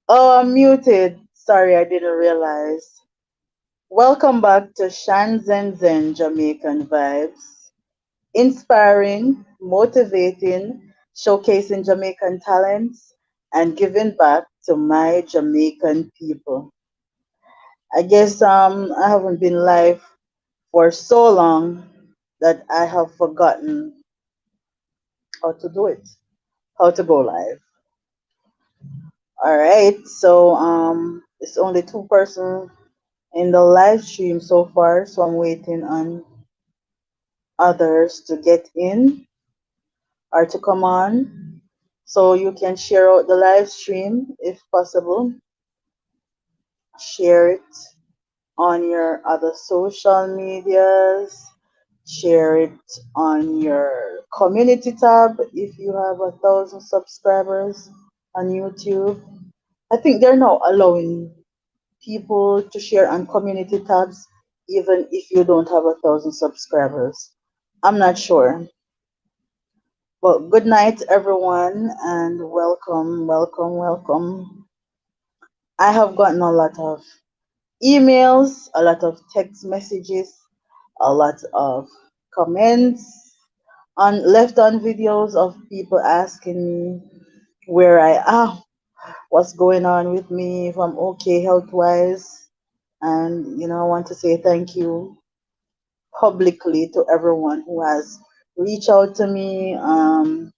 Oh, I'm muted. Sorry, I didn't realize. Welcome back to Shan Zenzen Jamaican Vibes. Inspiring, motivating, showcasing Jamaican talents, and giving back to my Jamaican people. I guess I haven't been live for so long that I have forgotten how to do it, how to go live. All right, so it's only two-person in the live stream so far, so I'm waiting on others to get in or to come on. So you can share out the live stream if possible. Share it on your other social medias. Share it on your community tab if you have 1,000 subscribers on YouTube. I think they're now allowing people to share on community tabs even if you don't have 1,000 subscribers. I'm not sure. Well, good night, everyone, and welcome, welcome, welcome. I have gotten a lot of emails, a lot of text messages, a lot of comments left on videos of people asking me where I am, what's going on with me, if I'm okay health wise. And I want to say thank you publicly to everyone who has reached out to me, and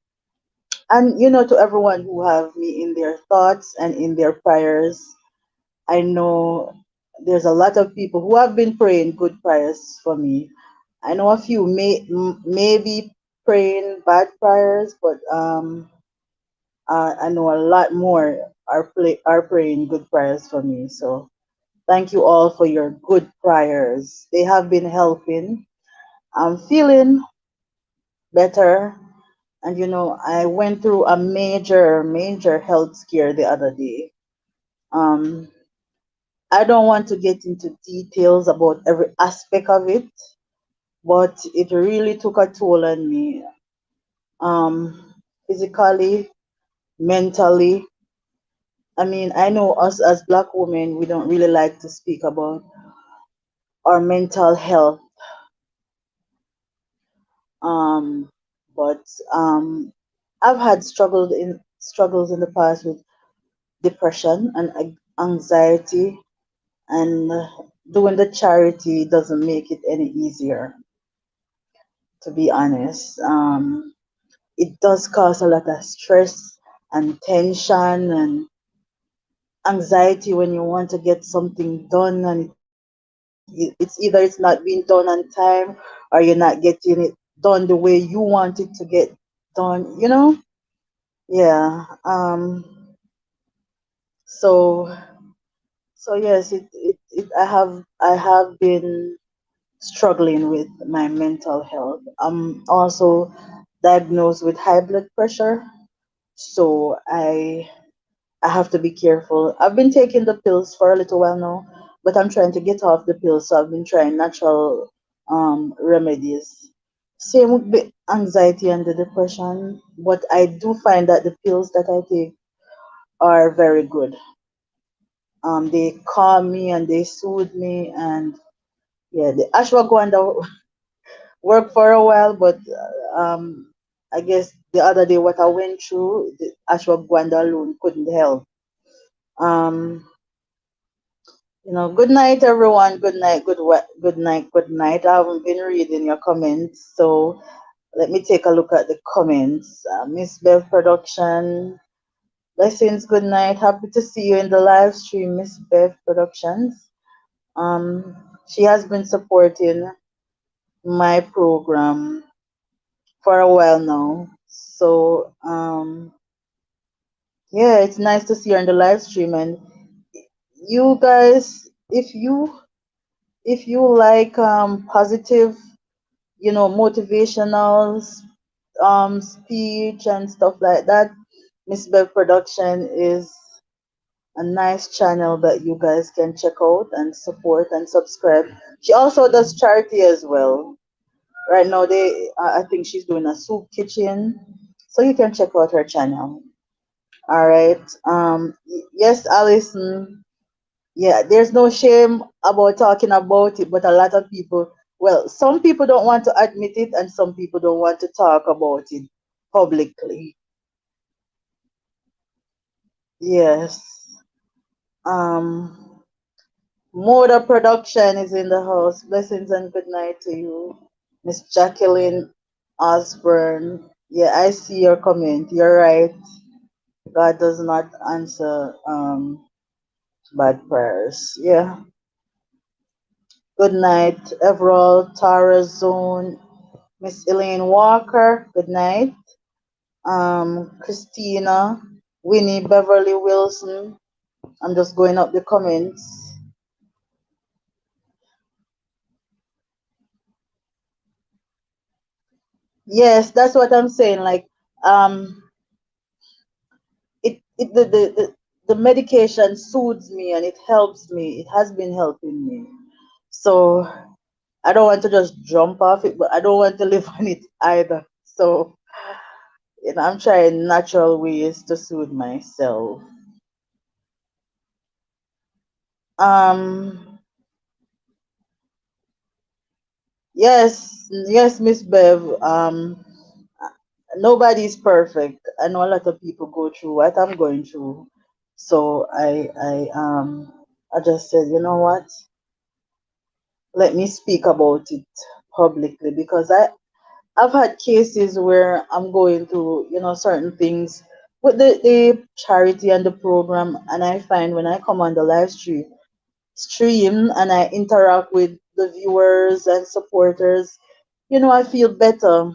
to everyone who have me in their thoughts and in their prayers. I know there's a lot of people who have been praying good prayers for me. I know a few may be praying bad prayers, but I know a lot more are praying good prayers for me. So thank you all for your good prayers. They have been helping. I'm feeling better. And I went through a major, major health scare the other day. Um, I don't want to get into details about every aspect of it, but it really took a toll on me, physically, mentally. I mean, I know us as Black women, we don't really like to speak about our mental health, um, but um, I've had struggles in the past with depression and anxiety, and doing the charity doesn't make it any easier, to be honest. It does cause a lot of stress and tension and anxiety when you want to get something done, and it's either it's not being done on time or you're not getting it done the way you want it to get done. Yeah. So so yes, I have been struggling with my mental health. I'm also diagnosed with high blood pressure, so I have to be careful. I've been taking the pills for a little while now, but I'm trying to get off the pills, so I've been trying natural remedies. Same with the anxiety and the depression, but I do find that the pills that I take are very good. They calm me and they soothe me, and yeah, the ashwagandha worked for a while, but I guess the other day what I went through, the ashwagandha alone couldn't help. Um, good night, everyone. Good night, good night, good night. I haven't been reading your comments, so let me take a look at the comments. Miss Bev Production, blessings, good night. Happy to see you in the live stream, Miss Bev Productions. She has been supporting my program for a while now. So yeah, it's nice to see her in the live stream. And you guys, if you like positive, motivational speech and stuff like that, Miss Bev Production is a nice channel that you guys can check out and support and subscribe. She also does charity as well. Right now, I think she's doing a soup kitchen, so you can check out her channel. All right. Yes, Alison. Yeah, there's no shame about talking about it, but a lot of people, well, some people don't want to admit it, and some people don't want to talk about it publicly. Yes. Um, Moda Production is in the house. Blessings and good night to you, Miss Jacqueline Osborne. Yeah, I see your comment. You're right. God does not answer bad prayers. Yeah. Good night, Everall, Tara Zone, Miss Elaine Walker. Good night. Christina, Winnie Beverly Wilson. I'm just going up the comments. Yes, that's what I'm saying. Like, um, it the medication soothes me and it helps me. It has been helping me. So I don't want to just jump off it, but I don't want to live on it either. So I'm trying natural ways to soothe myself. Um, yes, Miss Bev. Nobody's perfect. I know a lot of people go through what I'm going through. So I just said, you know what? Let me speak about it publicly because I've had cases where I'm going through, certain things with the charity and the program, and I find when I come on the live stream and I interact with the viewers and supporters, I feel better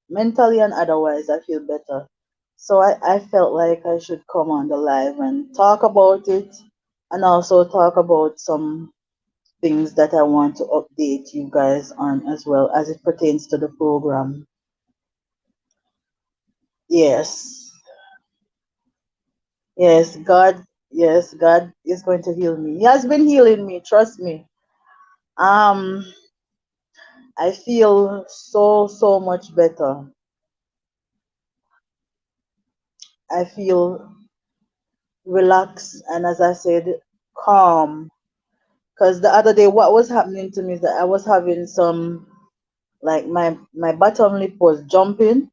mentally and otherwise. I feel better. So I felt like I should come on the live and talk about it and also talk about some things that I want to update you guys on as well as it pertains to the program. Yes. Yes, God is going to heal me. He has been healing me, trust me. Um I feel so much better. I feel relaxed and as I said, calm. Because the other day what was happening to me is that I was having some like my bottom lip was jumping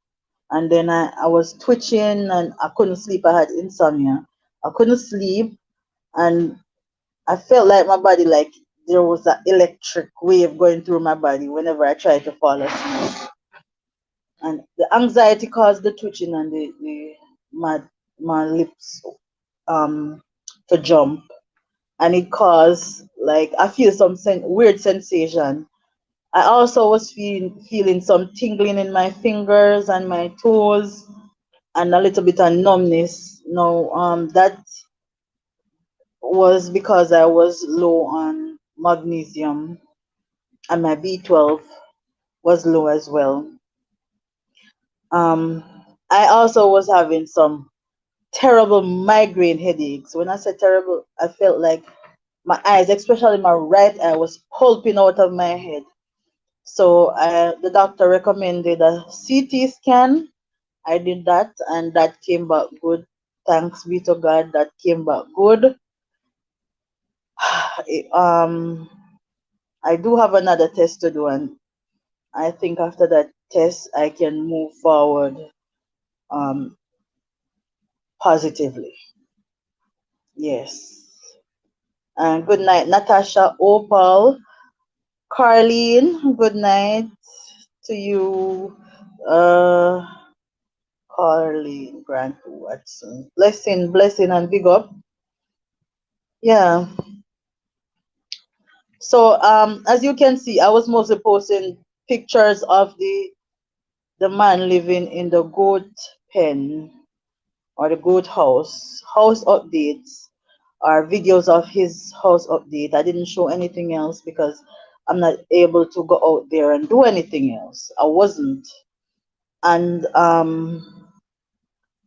and then I was twitching and I couldn't sleep. I had insomnia. I couldn't sleep and I felt like my body like there was an electric wave going through my body whenever I tried to fall asleep. And the anxiety caused the twitching and the my lips um to jump. And it caused like I feel some weird sensation. I also was feeling some tingling in my fingers and my toes and a little bit of numbness. No, that was because I was low on magnesium and my B12 was low as well. Um, I also was having some terrible migraine headaches. When I said terrible, I felt like my eyes, especially my right eye, was pulping out of my head. So the doctor recommended a CT scan. I did that and that came back good. Thanks be to God, that came back good. um, I do have another test to do, and I think after that test, I can move forward um, positively. Yes. And good night, Natasha, Opal, Carlene. Good night to you, uh, Carlene Grant Watson. Blessing, and big up. Yeah. So as you can see, I was mostly posting pictures of the man living in the goat pen or the goat house updates or videos of his house update. I didn't show anything else because I'm not able to go out there and do anything else. I wasn't. And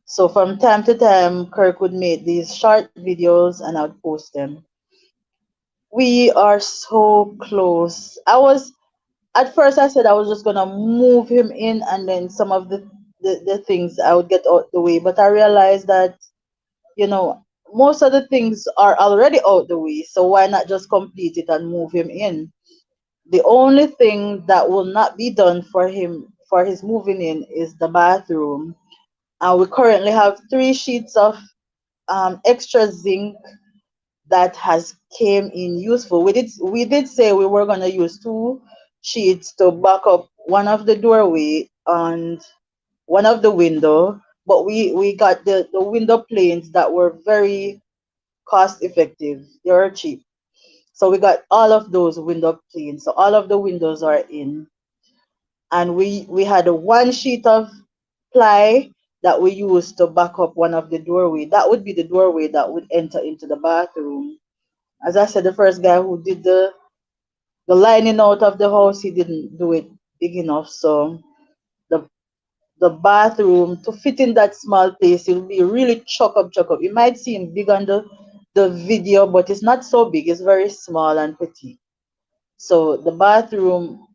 so from time to time, Kirk would make these short videos and I would post them. We are so close. At first I said I was just gonna move him in and then some of the the things I would get out the way. But I realized that, you know, most of the things are already out the way. So why not just complete it and move him in? The only thing that will not be done for him for his moving in is the bathroom. We currently have 3 sheets of extra zinc that has came in useful. We did say we were gonna use 2 sheets to back up one of the doorway and one of the window, but we got the window planes that were very cost effective. They were cheap. So we got all of those window planes. So all of the windows are in, and we had a 1 sheet of ply that we used to back up one of the doorway. That would be the doorway that would enter into the bathroom. As I said, the first guy who did the lining out of the house, he didn't do it big enough. So the the bathroom to fit in that small place, it'll be really chuck up, chuck up. You might seem big on the video, but it's not so big. It's very small and petite. So the bathroom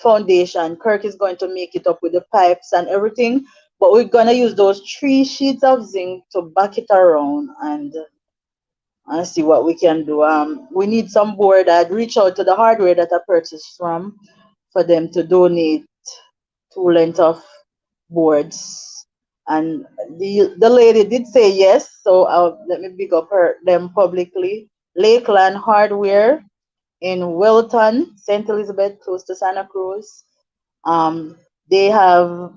foundation, Kirk is going to make it up with the pipes and everything. But we're gonna use those 3 sheets of zinc to back it around and see what we can do. We need some board. I'd reach out to the hardware that I purchased from for them to donate 2 length of boards. And the lady did say yes, so let me big up them publicly. Lakeland Hardware in Wilton, St. Elizabeth, close to Santa Cruz. They have,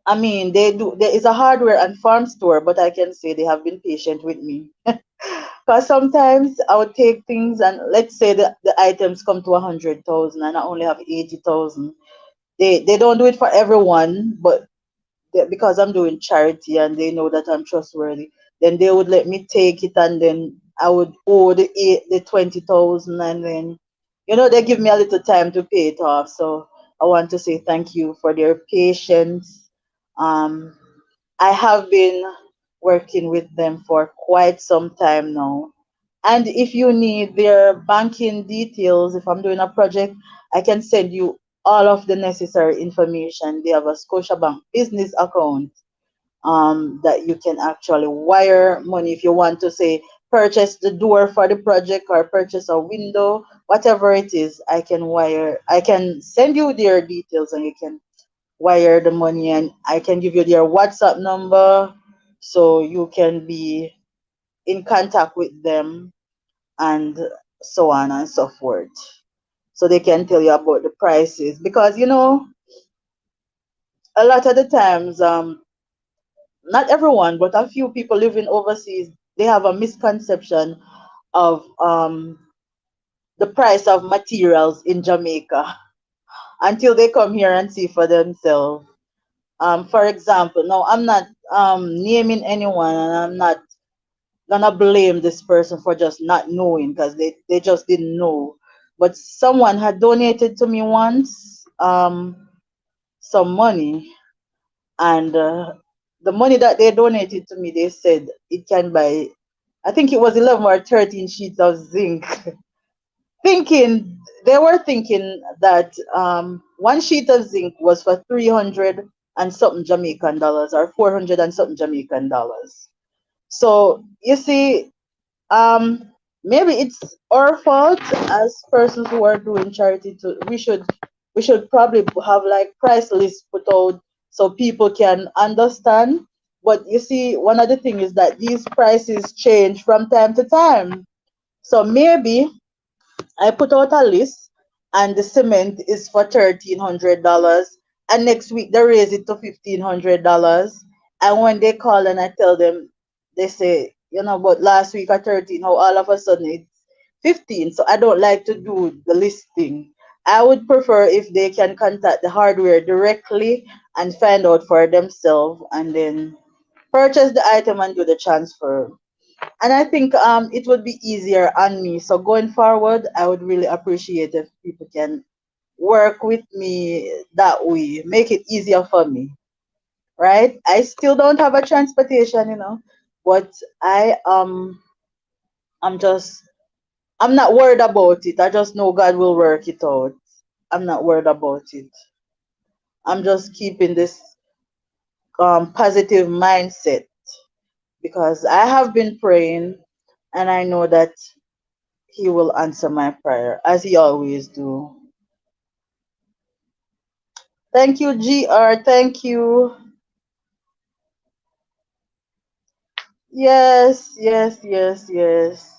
I mean, they do. There is a hardware and farm store, but I can say they have been patient with me. Because sometimes I would take things and let's say the items come to 100,000 and I only have 80,000. They don't do it for everyone, but because I'm doing charity and they know that I'm trustworthy, then they would let me take it and then I would owe the 20,000 and then they give me a little time to pay it off. So I want to say thank you for their patience. Um, I have been working with them for quite some time now. And if you need their banking details, if I'm doing a project, I can send you all of the necessary information. They have a Scotiabank business account that you can actually wire money if you want to say purchase the door for the project or purchase a window, whatever it is. I can send you their details and you can wire the money, and I can give you their WhatsApp number so you can be in contact with them and so on and so forth. So they can tell you about the prices because a lot of the times not everyone but a few people living overseas, they have a misconception of the price of materials in Jamaica until they come here and see for themselves. For example, now I'm not naming anyone and I'm not gonna blame this person for just not knowing because they just didn't know. But someone had donated to me once some money, and the money that they donated to me, they said it can buy, I think it was 11 or 13 sheets of zinc. Thinking They were thinking that 1 sheet of zinc was for 300 and something Jamaican dollars or 400 and something Jamaican dollars. So you see, um maybe it's our fault as persons who are doing charity. To we should probably have like price lists put out so people can understand. But you see, one of the things is that these prices change from time to time. So maybe I put out a list and the cement is for $1,300, and next week they raise it to $1,500. And when they call and I tell them, they say, but last week at 13, how all of a sudden it's 15. So I don't like to do the listing. I would prefer if they can contact the hardware directly and find out for themselves and then purchase the item and do the transfer. And I think it would be easier on me. So going forward, I would really appreciate if people can work with me that way, make it easier for me, right? I still don't have a transportation, but I'm just I'm not worried about it. I just know God will work it out. I'm not worried about it. I'm just keeping this. positive mindset, because I have been praying and I know that he will answer my prayer as he always do. Thank you, GR. Thank you. Yes, yes, yes, yes.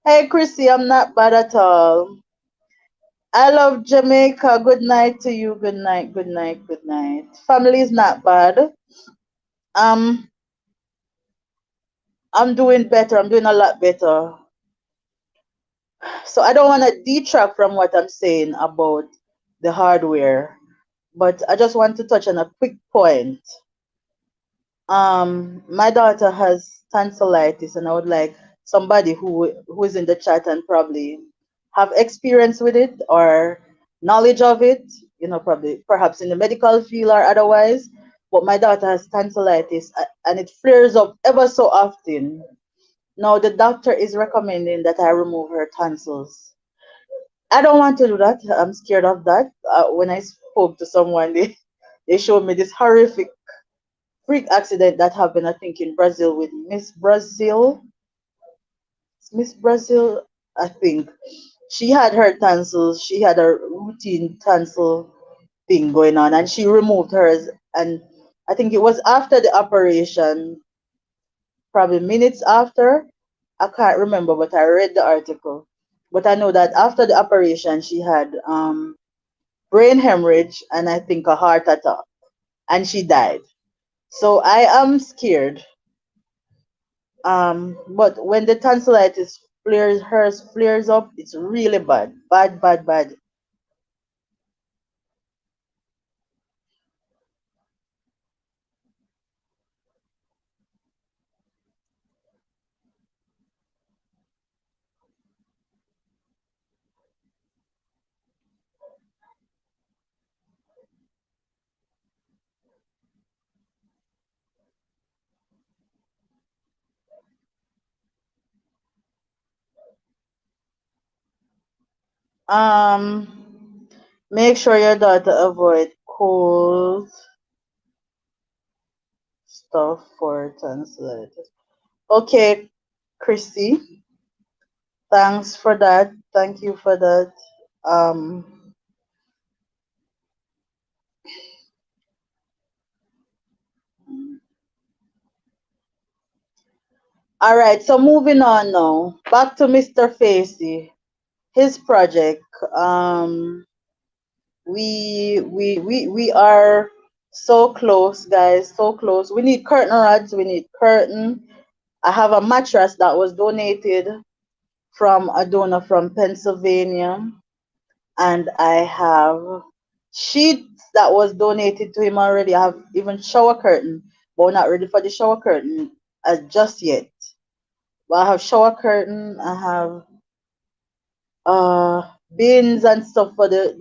Hey, Chrissy, I'm not bad at all. I love Jamaica. Good night to you. Good night, good night, good night. Family is not bad. Um, I'm doing better. I'm doing a lot better. So I don't want to detract from what I'm saying about the hardware, but I just want to touch on a quick point. My daughter has tonsillitis, and I would like somebody who is in the chat and probably have experience with it or knowledge of it, probably perhaps in the medical field or otherwise. But my daughter has tonsillitis, and it flares up ever so often. Now the doctor is recommending that I remove her tonsils. I don't want to do that. I'm scared of that. When I spoke to someone, they showed me this horrific freak accident that happened, I think, in Brazil with Miss Brazil. Miss Brazil, I think. She had her tonsils. She had a routine tonsil thing going on, and she removed hers. And I think it was after the operation, probably minutes after. I can't remember, but I read the article. But I know that after the operation, she had brain hemorrhage and I think a heart attack, and she died. So I am scared. But when the tonsillitis flares up, it's really bad, bad, bad, bad. Make sure your daughter avoid cold stuff for tonsillitis. Okay, Christy, thanks for that. Thank you for that. Um, all right, so moving on now. Back to Mr. Facey. His project. Um, we are so close, guys, so close. We need curtain rods, we need curtain. I have a mattress that was donated from a donor from Pennsylvania, and I have sheets that was donated to him already. I have even shower curtain, but we're not ready for the shower curtain just yet. But I have shower curtain, I have bins and stuff for the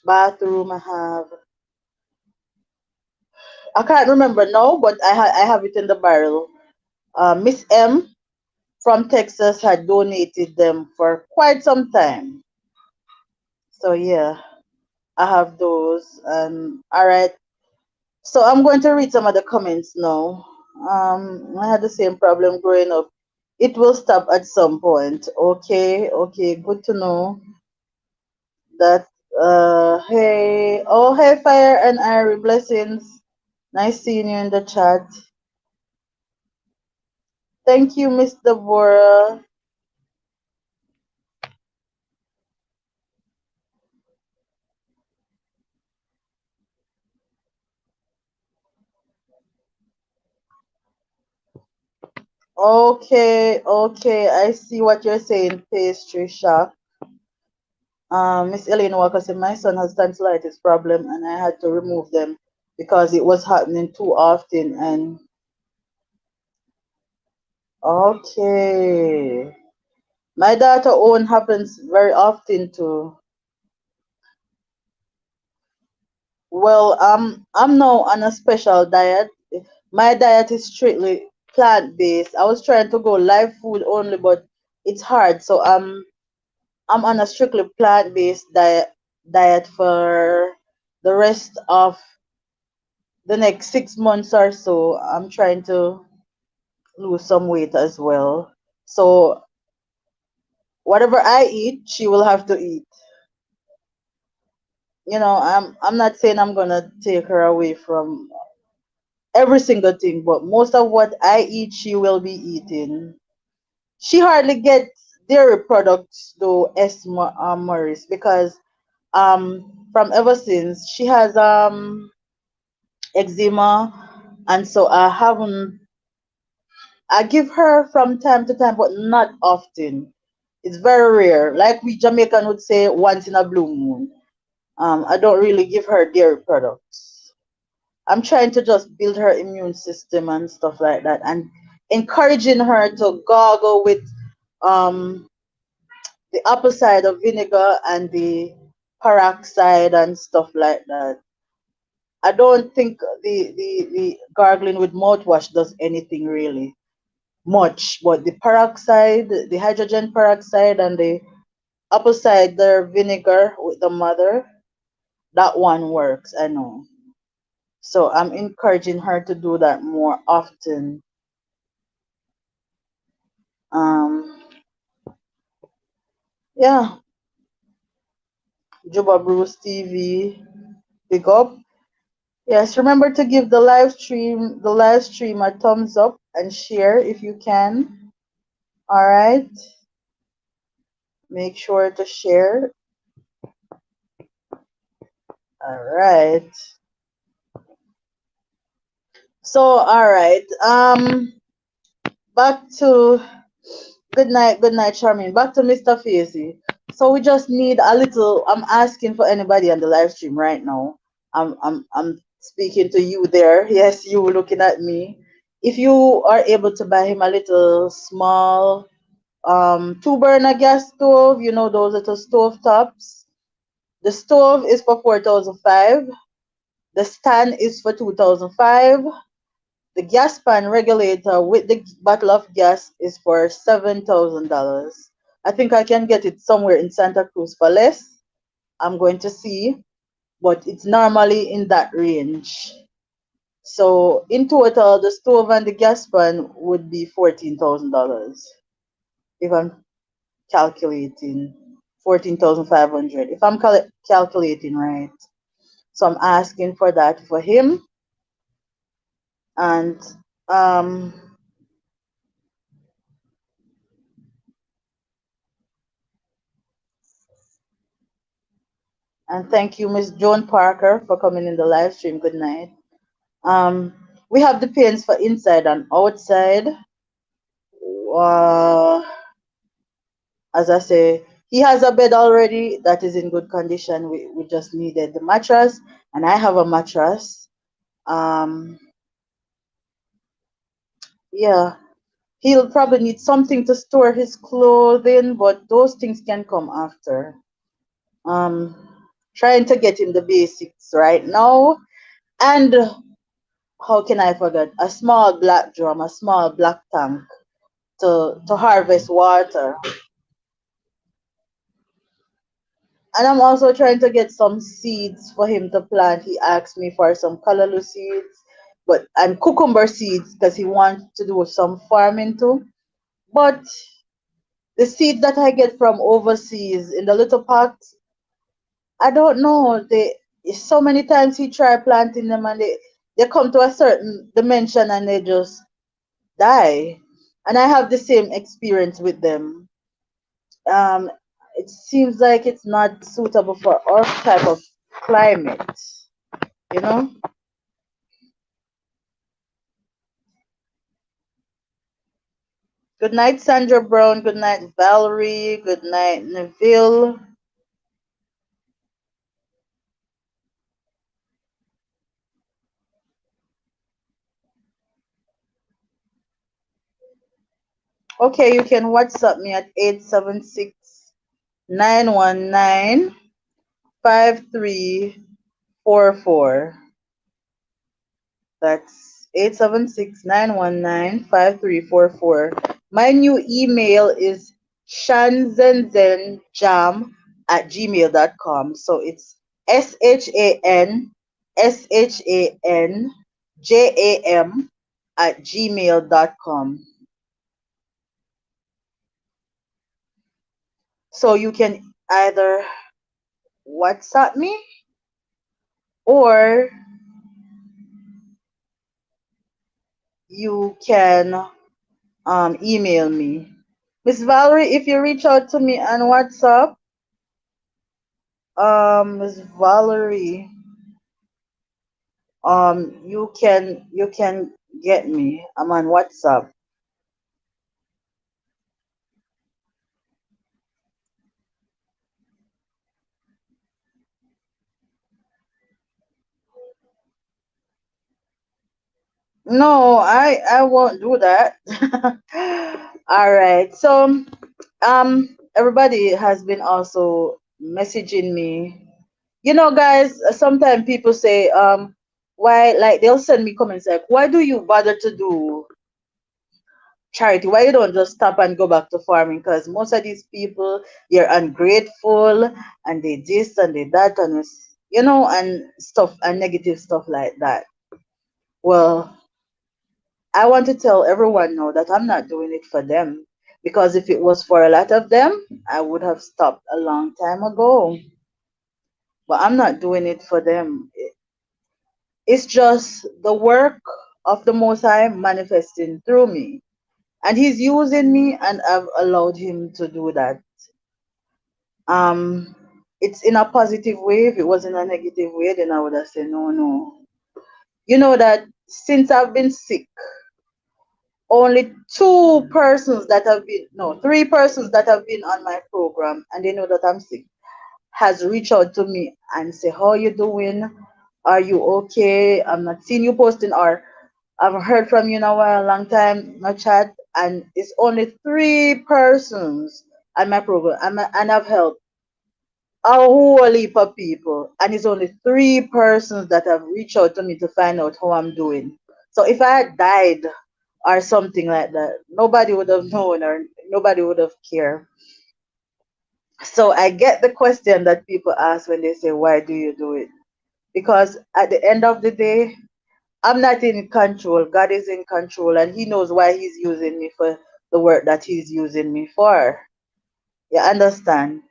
bathroom. I can't remember now, but I have it in the barrel. Miss M from Texas had donated them for quite some time. So yeah, I have those. All right. So I'm going to read some of the comments now. I had the same problem growing up. It will stop at some point. Okay, okay, good to know that. Hey, oh, hey, Fire and Irie, blessings. Nice seeing you in the chat. Thank you, Miss Deborah. Okay, okay, I see what you're saying, pastry shop. Miss Elaine Walker said my son has tonsillitis problem and I had to remove them because it was happening too often. And okay, my daughter own happens very often too. Well, I'm now on a special diet. My diet is strictly plant-based. I was trying to go live food only, but it's hard. So I'm on a strictly plant-based diet for the rest of the next 6 months or so, I'm trying to lose some weight as well. So whatever I eat, she will have to eat. I'm not saying I'm gonna take her away from every single thing, but most of what I eat, she will be eating. She hardly gets dairy products though, Maurice, because from ever since she has eczema, and so I give her from time to time, but not often. It's very rare. Like we Jamaican would say, once in a blue moon. I don't really give her dairy products. I'm trying to just build her immune system and stuff like that, and encouraging her to gargle with um the apple cider vinegar and the peroxide and stuff like that. I don't think the gargling with mouthwash does anything really much, but the peroxide, the hydrogen peroxide, and the apple cider vinegar with the mother, that one works, I know. So I'm encouraging her to do that more often. Um, yeah, Juba Bruce TV, big up. Yes, remember to give the live stream a thumbs up and share if you can. All right, make sure to share. All right. So, all right. Back to good night, Charmin. Back to Mr. Facey. So we just need a little. I'm asking for anybody on the live stream right now. I'm speaking to you there. Yes, you looking at me. If you are able to buy him a little small two burner gas stove, those little stove tops. The stove is for 4,005. The stand is for 2,005. The gas pan regulator with the bottle of gas is for $7,000. I think I can get it somewhere in Santa Cruz for less. I'm going to see, but it's normally in that range. So in total, the stove and the gas pan would be $14,000 if I'm calculating. 14,500 if I'm calculating right. So I'm asking for that for him, and um and thank you, Miss Joan Parker, for coming in the live stream. Good night. We have the paints for inside and outside. Uh, as I say, he has a bed already that is in good condition. We just needed the mattress, and I have a mattress. Um, yeah, he'll probably need something to store his clothing, but those things can come after. Um, Trying to get him the basics right now. And how can I forget? A small black drum, a small black tank to harvest water. And I'm also trying to get some seeds for him to plant. He asked me for some callaloo seeds, but and cucumber seeds because he wants to do some farming too. But the seeds that I get from overseas in the little pots, I don't know. They so many times he tried planting them, and they come to a certain dimension and they just die. And I have the same experience with them. Um, it seems like it's not suitable for our type of climate, you know? Good night, Sandra Brown. Good night, Valerie. Good night, Neville. Okay, you can WhatsApp me at 876-919-5344. That's 876-919-5344. My new email is shanzenzenjam@gmail.com. So it's SHAN SHANJAM at gmail.com. So you can either WhatsApp me or you can email me. Miss Valerie, if you reach out to me on WhatsApp, Miss Valerie, you can get me. I'm on WhatsApp. No, I won't do that. All right. So everybody has been also messaging me. You know, guys, sometimes people say why, like they'll send me comments like, why do you bother to do charity? Why you don't just stop and go back to farming? Because most of these people, they're ungrateful and they this and they that and and stuff and negative stuff like that. Well, I want to tell everyone now that I'm not doing it for them. Because if it was for a lot of them, I would have stopped a long time ago. But I'm not doing it for them. It's just the work of the Most High manifesting through me. And He's using me, and I've allowed Him to do that. Um, it's in a positive way. If it was in a negative way, then I would have said, no, no. You know that since I've been sick, only two persons that have been, no, three persons that have been on my program and they know that I'm sick has reached out to me and say, how you doing? Are you okay? I'm not seeing you posting, or I haven't heard from you in a while, long time, no chat. And it's only three persons on my program, and I've helped a whole heap of people, and it's only three persons that have reached out to me to find out how I'm doing. So if I had died or something like that, nobody would have known or nobody would have cared. So I get the question that people ask when they say, why do you do it? Because at the end of the day, I'm not in control. God is in control, and He knows why He's using me for the work that He's using me for. You understand?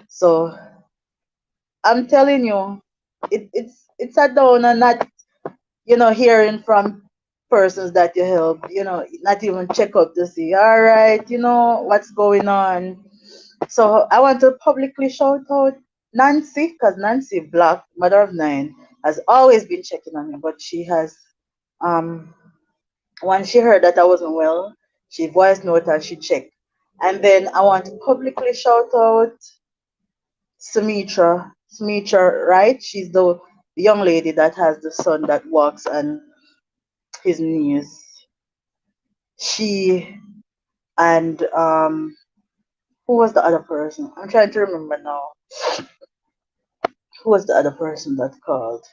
So I'm telling you, it's a down and not, hearing from persons that you help, not even check up to see, all right, what's going on. So I want to publicly shout out Nancy, because Nancy Black, mother of nine, has always been checking on me, but she has, um, when she heard that I wasn't well, she voice note and she checked. And then I want to publicly shout out Sumitra. Sumitra, right? She's the young lady that has the son that walks on his knees. She and who was the other person? I'm trying to remember now. Who was the other person that called?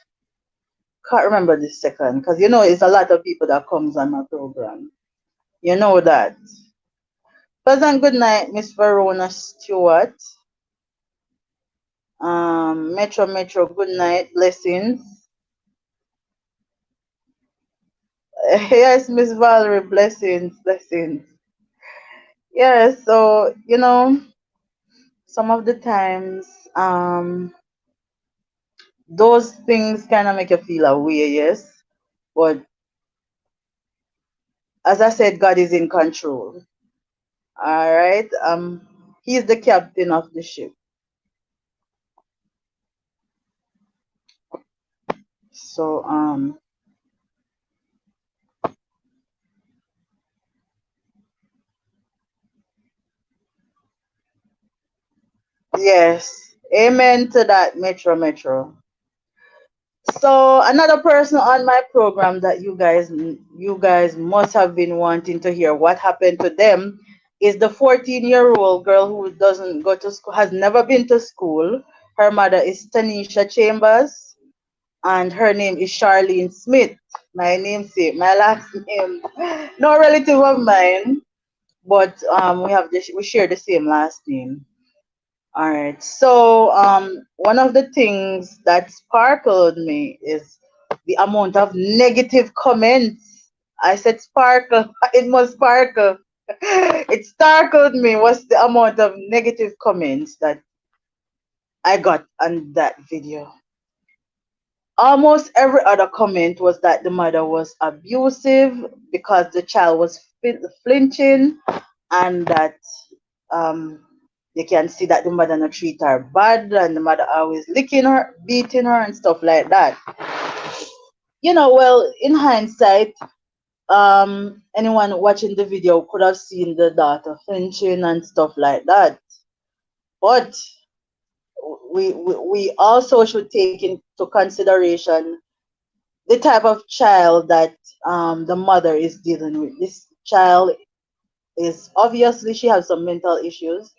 Can't remember this second, because it's a lot of people that comes on my program. You know that. Pleasant good night, Miss Verona Stewart. Metro, good night, blessings. Yes, Miss Valerie, blessings, blessings. Yeah, so some of the times, those things kind of make you feel away, yes. But as I said, God is in control. All right. He's the captain of the ship. So yes. Amen to that, Metro. So another person on my program that you guys must have been wanting to hear what happened to them is the 14-year-old girl who doesn't go to school, has never been to school. Her mother is Tanisha Chambers, and her name is Charlene Smith. My namesake, my last name, no relative of mine, but we share the same last name. All right. So one of the things that sparkled me is the amount of negative comments. I said sparkle. It must sparkle. It startled me. What's the amount of negative comments that I got on that video? Almost every other comment was that the mother was abusive because the child was flinching, and that um, you can see that the mother not treat her bad, and the mother always licking her, beating her, and stuff like that. Well, in hindsight, anyone watching the video could have seen the daughter flinching and stuff like that. But we also should take into consideration the type of child that the mother is dealing with. This child is obviously she has some mental issues,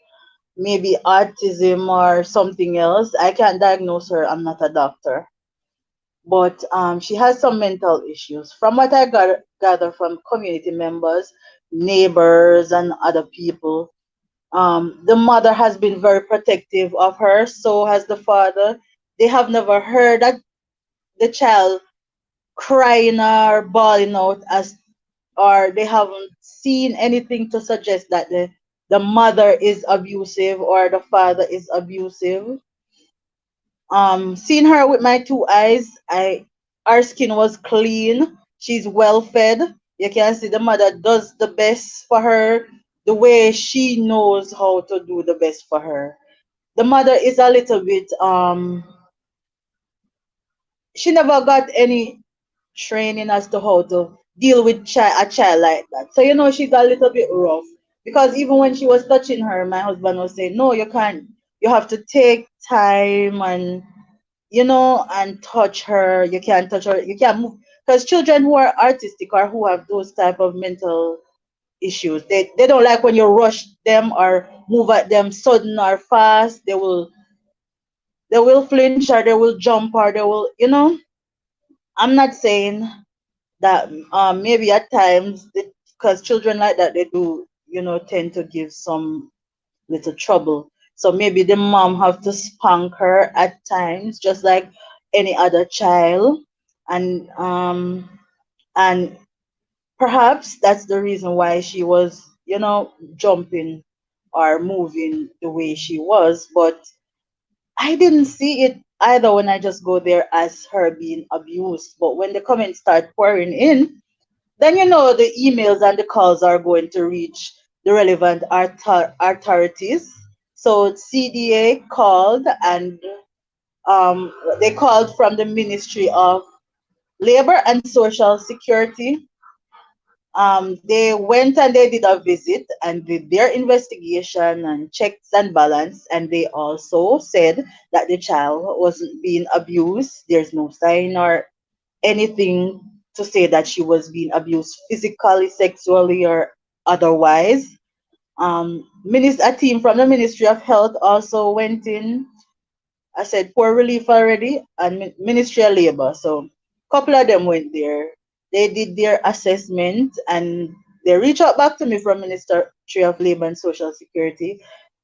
maybe autism or something else. I can't diagnose her. I'm not a doctor, but she has some mental issues. From what I gather from community members, neighbors, and other people, the mother has been very protective of her. So has the father. They have never heard that the child crying or bawling out, as or they haven't seen anything to suggest that the mother is abusive or the father is abusive. Seeing her with my two eyes, I her skin was clean. She's well fed. You can see the mother does the best for her the way she knows how to do the best for her. The mother is a little bit she never got any training as to how to deal with a child like that. So she's a little bit rough because even when she was touching her, my husband was saying, "No, you can't. You have to take time and and touch her. You can't touch her. You can't move because children who are artistic or who have those type of mental issues, they don't like when you rush them or move at them sudden or fast. They will flinch or they will jump or they will. I'm not saying that maybe at times because children like that they do tend to give some little trouble, so maybe the mom have to spank her at times just like any other child, and perhaps that's the reason why she was jumping or moving the way she was. But I didn't see it either when I just go there as her being abused, but when the comments start pouring in, then the emails and the calls are going to reach the relevant authorities. So CDA called, and they called from the Ministry of Labor and Social Security. They went and they did a visit and did their investigation and checks and balance, and they also said that the child wasn't being abused. There's no sign or anything to say that she was being abused physically, sexually, or otherwise. A team from the Ministry of Health also went in. I said poor relief already, and Ministry of Labor. So a couple of them went there. They did their assessment and they reached out back to me from Ministry of Labor and Social Security,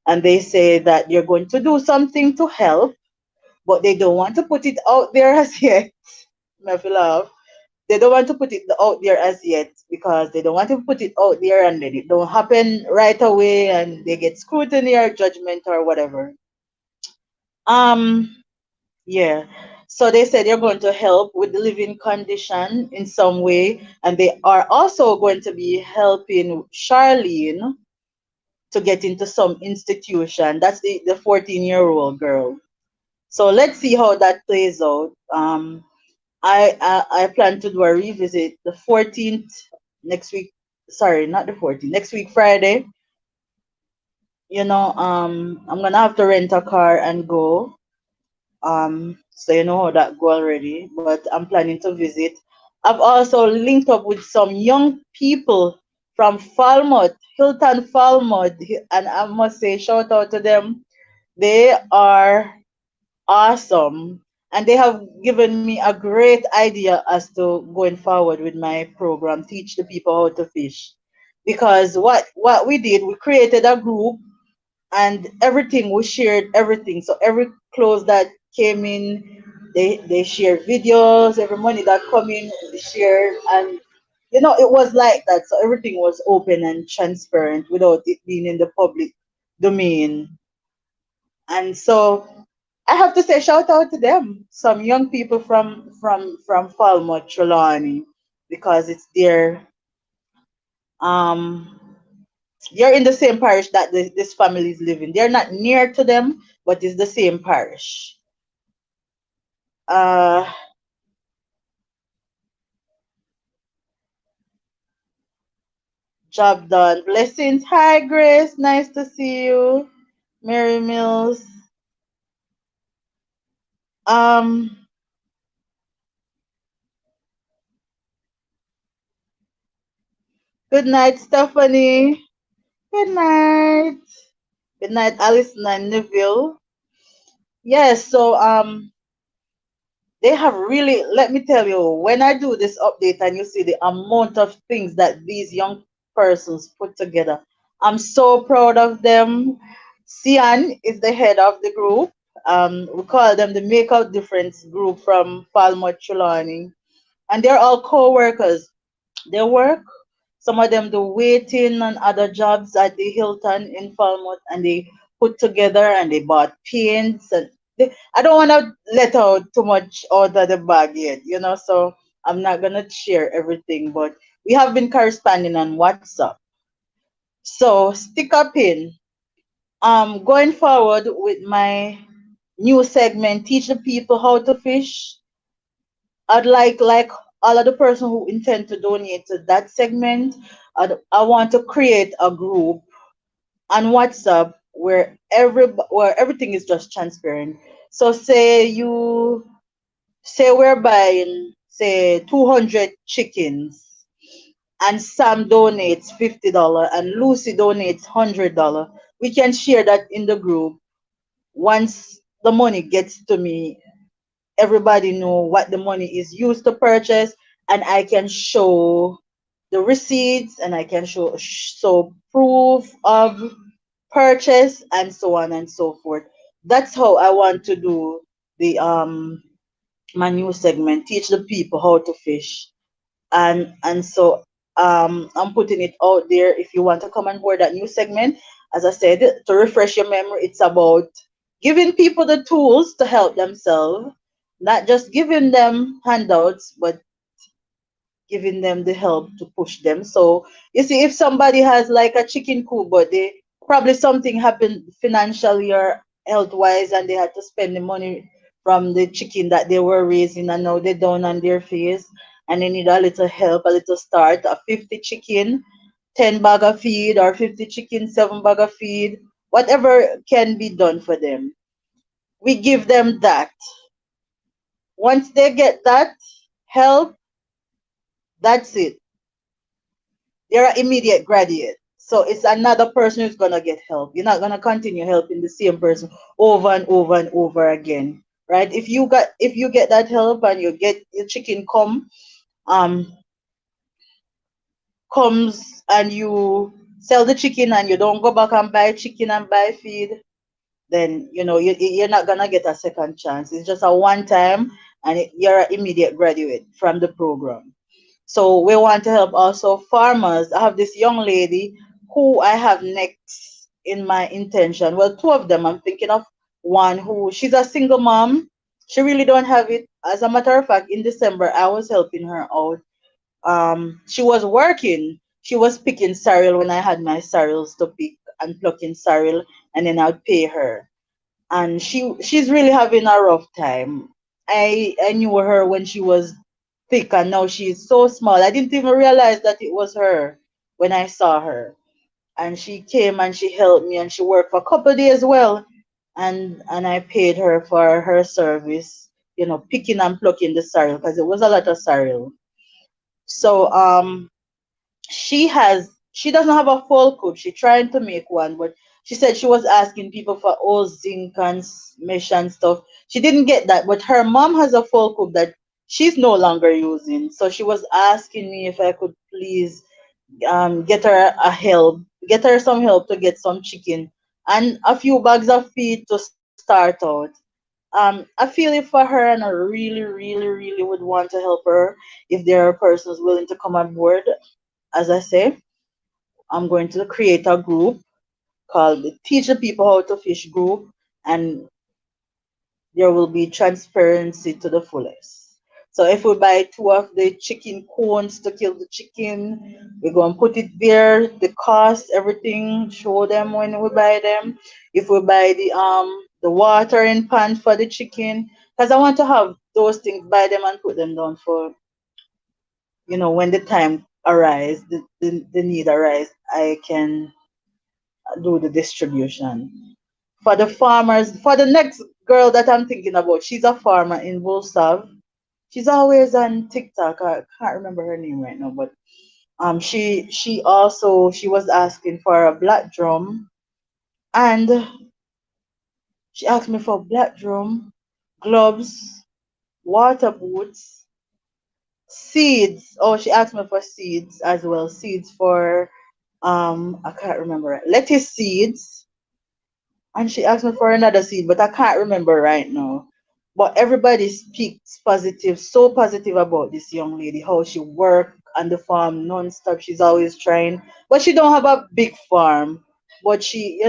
and they say that they're going to do something to help, but they don't want to put it out there as yet. I feel laugh. They don't want to put it out there as yet because they don't want to put it out there and then it don't happen right away and they get scrutiny or judgment or whatever. Um, yeah. So they said they're going to help with the living condition in some way, and they are also going to be helping Charlene to get into some institution. That's the 14-year-old girl. So let's see how that plays out. I plan to do a revisit the 14th next week. Sorry, not the 14th. Next week Friday. I'm gonna have to rent a car and go. So you know how that go already. But I'm planning to visit. I've also linked up with some young people from Falmouth, Hilton Falmouth, and I must say shout out to them. They are awesome, and they have given me a great idea as to going forward with my program, teach the people how to fish. Because what we did, we created a group and everything, we shared everything. So every clothes that came in, They share videos, every money that come in, they share, and it was like that. So everything was open and transparent without it being in the public domain. And so I have to say shout out to them, some young people from Falmouth, Trelawney, because it's their um they're in the same parish that this family is living. They're not near to them, but it's the same parish. Uh, Job done. Blessings. Hi, Grace. Nice to see you. Mary Mills. Um, Good night, Stephanie. Good night. Good night, Alison and Neville. Yes, so they have really, let me tell you, when I do this update and you see the amount of things that these young persons put together, I'm so proud of them. Sian is the head of the group. We call them the Make Out Difference group from Falmouth Trelawney. And they're all co-workers. They work. Some of them do waiting on other jobs at the Hilton in Falmouth, and they put together and they bought paints and I don't want to let out too much out of the bag yet. So I'm not gonna share everything, but we have been corresponding on WhatsApp. So stick up in. Going forward with my new segment, teach the people how to fish. I'd like all of the person who intend to donate to that segment. I want to create a group on WhatsApp where everything is just transparent. So say we're buying say 200 chickens, and Sam donates $50 and Lucy donates $100. We can share that in the group. Once the money gets to me, everybody know what the money is used to purchase, and I can show the receipts, and I can show proof of purchase, and so on and so forth. That's how I want to do the my new segment, teach the people how to fish. And so I'm putting it out there. If you want to come on board that new segment, as I said, to refresh your memory, it's about giving people the tools to help themselves, not just giving them handouts, but giving them the help to push them. So you see, if somebody has like a chicken coop, but they probably something happened financially or health wise, and they had to spend the money from the chicken that they were raising, and now they're down on their face, and they need a little help, a little start, a 50 chicken, 10 bag of feed, or 50 chicken, 7 bag of feed, whatever can be done for them. We give them that. Once they get that help, that's it, they're an immediate graduate. So it's another person who's gonna get help. You're not gonna continue helping the same person over and over and over again. Right? If you get that help and you get your chicken um comes and you sell the chicken and you don't go back and buy chicken and buy feed, then you're not gonna get a second chance. It's just a one time, and you're an immediate graduate from the program. So we want to help also farmers. I have this young lady who I have next in my intention. Well, two of them. I'm thinking of one who she's a single mom. She really don't have it. As a matter of fact, in December I was helping her out. She was working. She was picking cereal when I had my cereals to pick and plucking cereal, and then I'd pay her. And she's really having a rough time. I knew her when she was thick, and now she's so small. I didn't even realize that it was her when I saw her. And she came and she helped me, and she worked for a couple of days well, and I paid her for her service, picking and plucking the cereal because it was a lot of cereal. So she doesn't have a full cook. She trying to make one, but she said she was asking people for old zinc and mesh and stuff. She didn't get that, but her mom has a full cook that she's no longer using. So she was asking me if I could please get her some help to get some chicken and a few bags of feed to start out. I feel it for her, and I really, really, really would want to help her if there are persons willing to come on board. As I say, I'm going to create a group called the Teach the People How to Fish group, and there will be transparency to the fullest. So if we buy two of the chicken cones to kill the chicken, we're going to put it there, the cost, everything, show them when we buy them. If we buy the watering pan for the chicken, because I want to have those things, buy them and put them down for, when the time arise, the need arise, I can do the distribution. For the farmers, for the next girl that I'm thinking about, she's a farmer in Wolsav. She's always on TikTok. I can't remember her name right now, but she was asking for a black drum, and she asked me for black drum, gloves, water boots, seeds. Oh, she asked me for seeds as well. Seeds for I can't remember, lettuce seeds, and she asked me for another seed, but I can't remember right now. But everybody speaks positive, so positive about this young lady, how she worked on the farm non-stop. She's always trying, but she don't have a big farm. But she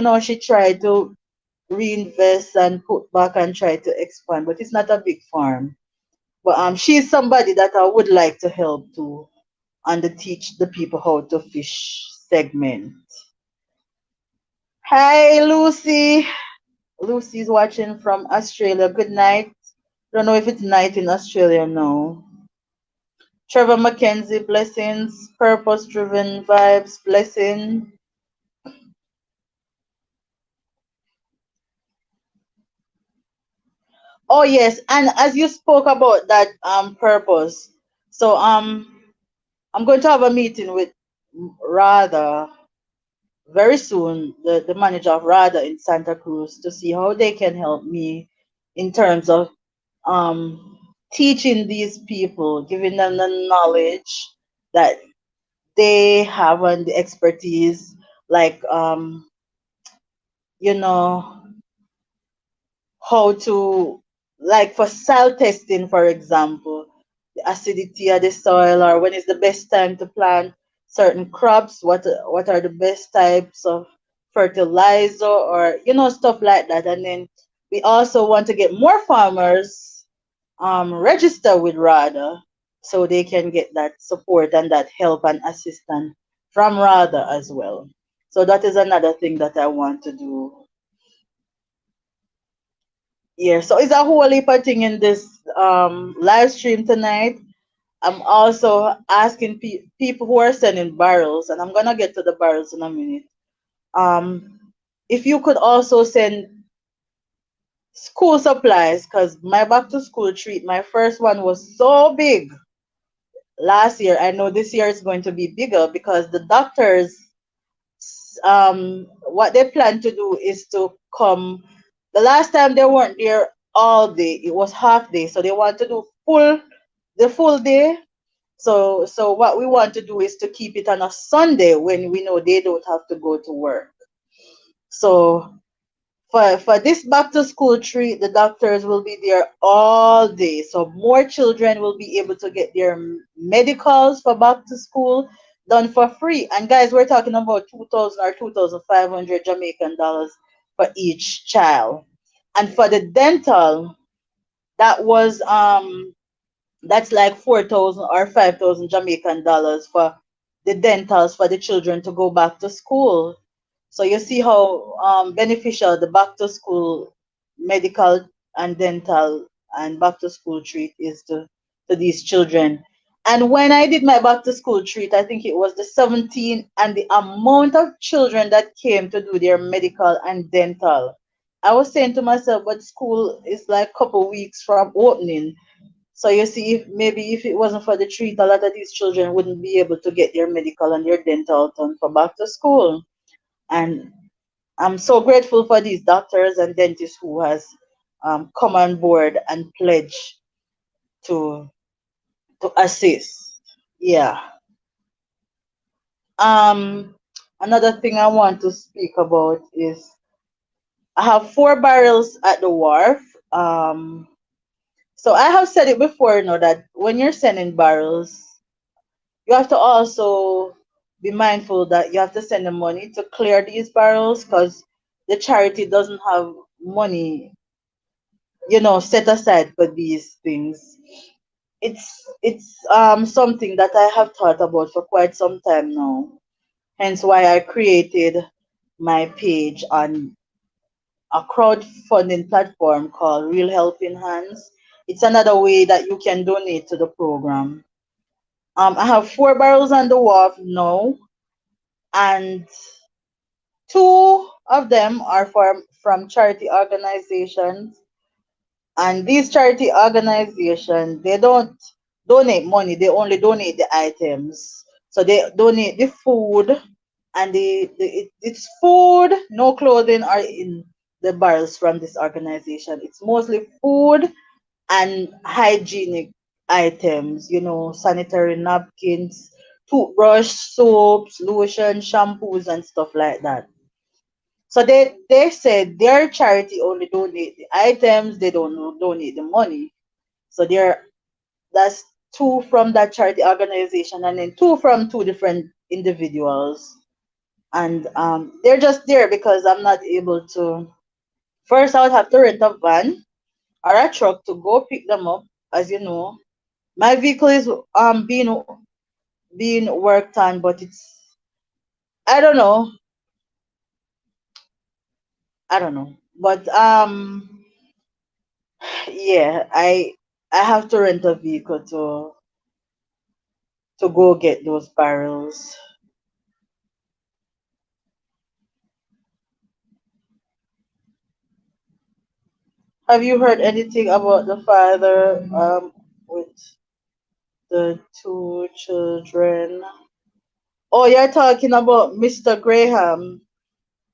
tried to reinvest and put back and try to expand. But it's not a big farm. But she's somebody that I would like to help to and to teach the people how to fish segment. Hi, Lucy. Lucy's watching from Australia. Good night. Don't know if it's night in Australia now. Trevor Mackenzie, blessings. Purpose driven vibes, blessing. Oh yes, and as you spoke about that purpose, so I'm going to have a meeting with Radha very soon, the manager of Radha in Santa Cruz, to see how they can help me in terms of um teaching these people, giving them the knowledge that they have and the expertise, like you know how to, like for soil testing, for example, the acidity of the soil, or when is the best time to plant certain crops, what are the best types of fertilizer, or stuff like that. And then we also want to get more farmers register with RADA, so they can get that support and that help and assistance from RADA as well. So that is another thing that I want to do. Yeah, so it's a whole heap of thing in this live stream tonight. I'm also asking people who are sending barrels, and I'm gonna get to the barrels in a minute. Um, if you could also send school supplies, because my back to school treat, my first one was so big last year. I know this year is going to be bigger because the doctors, what they plan to do is to come. The last time they weren't there all day, it was half day, so they want to do the full day. So what we want to do is to keep it on a Sunday when we know they don't have to go to work. So for this back to school treat, the doctors will be there all day. So more children will be able to get their medicals for back to school done for free. And guys, we're talking about 2,000 or 2,500 Jamaican dollars for each child. And for the dental, that was that's like 4,000 or 5,000 Jamaican dollars for the dentals for the children to go back to school. So you see how beneficial the back to school medical and dental and back to school treat is to these children. And when I did my back to school treat, I think it was the 17, and the amount of children that came to do their medical and dental. I was saying to myself, but school is like a couple weeks from opening. So you see, if maybe if it wasn't for the treat, a lot of these children wouldn't be able to get their medical and their dental done for back to school. And I'm so grateful for these doctors and dentists who has come on board and pledged to assist. Yeah. Um, Another thing I want to speak about is I have 4 barrels at the wharf. um so I have said it before, that when you're sending barrels, you have to also be mindful that you have to send the money to clear these barrels, because the charity doesn't have money, set aside for these things. It's something that I have thought about for quite some time now. Hence why I created my page on a crowdfunding platform called Real Helping Hands. It's another way that you can donate to the program. I have 4 barrels on the wharf now, and two of them are from charity organizations. And these charity organizations, they don't donate money, they only donate the items. So they donate the food, and it's food, no clothing are in the barrels from this organization. It's mostly food and hygienic items, sanitary napkins, toothbrush, soaps, lotion, shampoos, and stuff like that. So they said their charity only donate the items, they don't donate the money. So that's two from that charity organization, and then two from two different individuals. And they're just there because I'm not able to. First, I would have to rent a van or a truck to go pick them up. As you know, my vehicle is being worked on, but I don't know, I don't know. But yeah, I have to rent a vehicle to go get those barrels. Have you heard anything about the father with the two children? Oh, you're talking about Mr. Graham.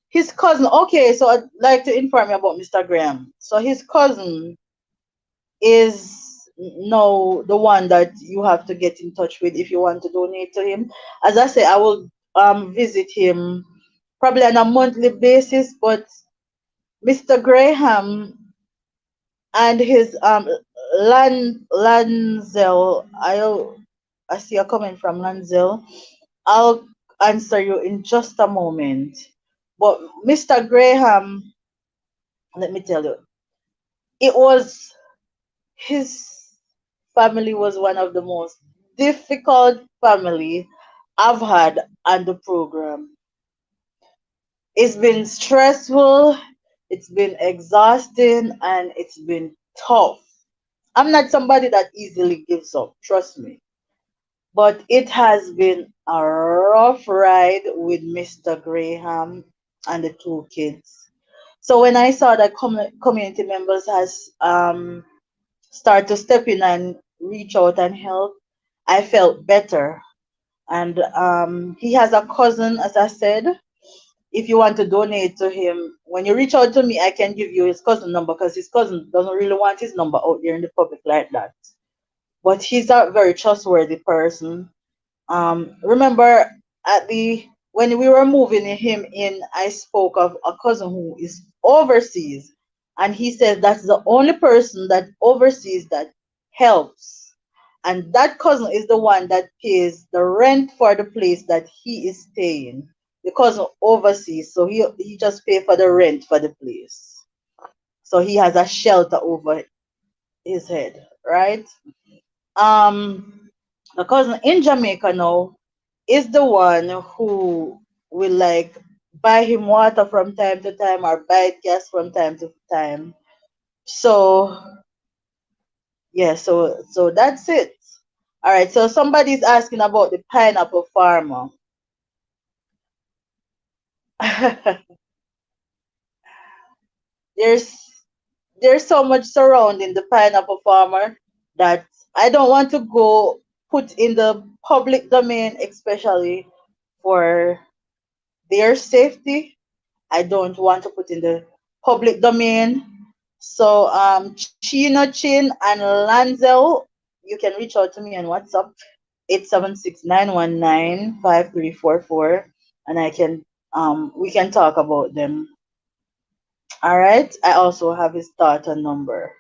His cousin. Okay, so I'd like to inform you about Mr. Graham. So his cousin is now the one that you have to get in touch with if you want to donate to him. As I say, I will visit him probably on a monthly basis, but Mr. Graham and his Lanzel, I see you're coming from Lanzel. I'll answer you in just a moment. But Mr. Graham, let me tell you, it was his family was one of the most difficult family I've had on the program. It's been stressful, it's been exhausting, and it's been tough. I'm not somebody that easily gives up, trust me. But it has been a rough ride with Mr. Graham and the two kids. So when I saw that community members has start to step in and reach out and help, I felt better. And he has a cousin, as I said. If you want to donate to him, when you reach out to me, I can give you his cousin number, because his cousin doesn't really want his number out there in the public like that. But he's a very trustworthy person. Remember at the when we were moving him in, I spoke of a cousin who is overseas, and he says that's the only person that overseas that helps, and that cousin is the one that pays the rent for the place that he is staying. The cousin overseas, so he just pay for the rent for the place, so he has a shelter over his head, right? Um, the cousin in Jamaica now is the one who will like buy him water from time to time or buy gas from time to time. So yeah, so that's it. All right, so somebody's asking about the pineapple farmer. there's there's so much surrounding the pineapple farmer that I don't want to go put in the public domain, especially for their safety. I don't want to put in the public domain. So Chino Chin and Lanzel, you can reach out to me on WhatsApp 876-919-5344, and I can we can talk about them. All right. I also have his daughter number.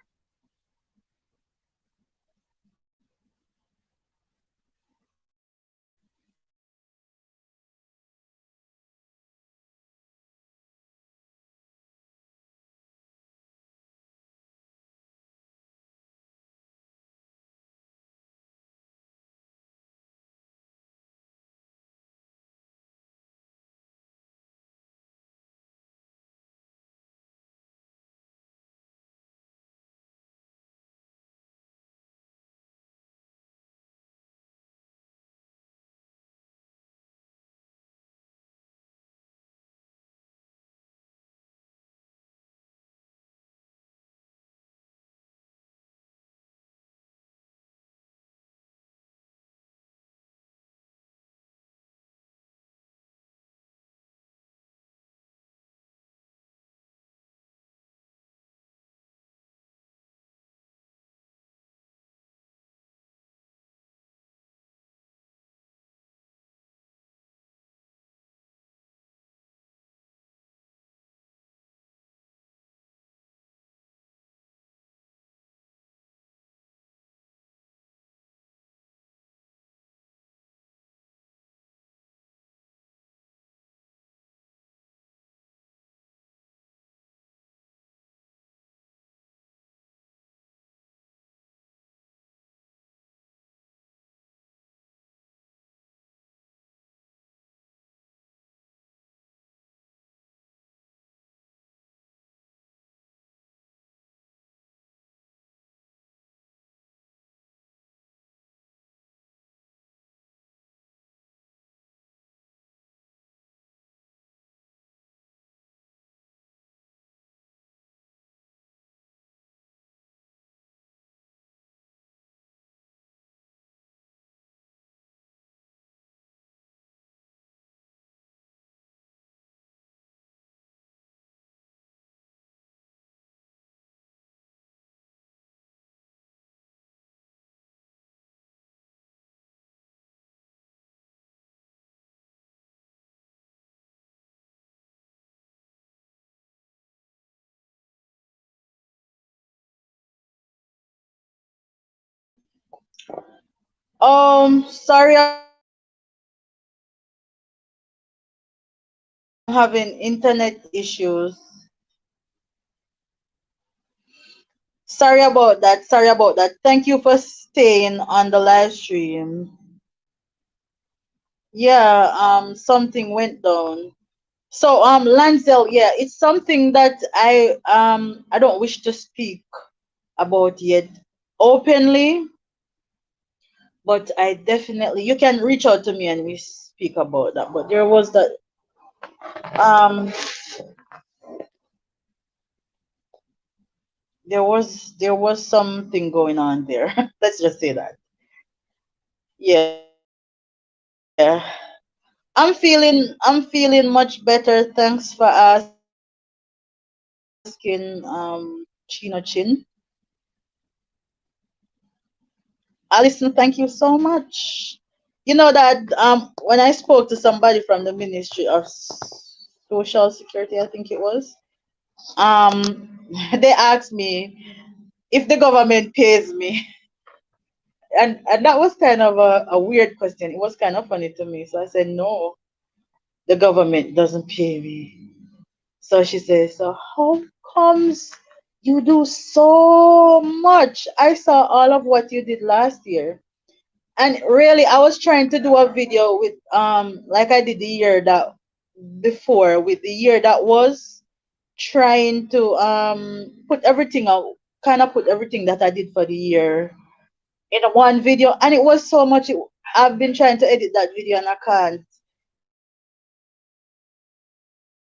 Sorry, I'm having internet issues. Sorry about that. Sorry about that. Thank you for staying on the live stream. Yeah, something went down. So, Lancel, yeah, it's something that I don't wish to speak about yet openly, but I definitely you can reach out to me and we speak about that. But there was that um there was something going on there. Let's just say that. Yeah. I'm feeling much better. Thanks for asking, Chino Chin. Alison, thank you so much. You know that when I spoke to somebody from the Ministry of Social Security, I think it was, they asked me if the government pays me. And that was kind of a weird question. It was kind of funny to me. So I said, no, the government doesn't pay me. So she says, so how comes you do so much? I saw all of what you did last year. And really, I was trying to do a video with like I did the year that before with the year that was trying to put everything out, kind of put everything that I did for the year in one video, and it was so much. I've been trying to edit that video and I can't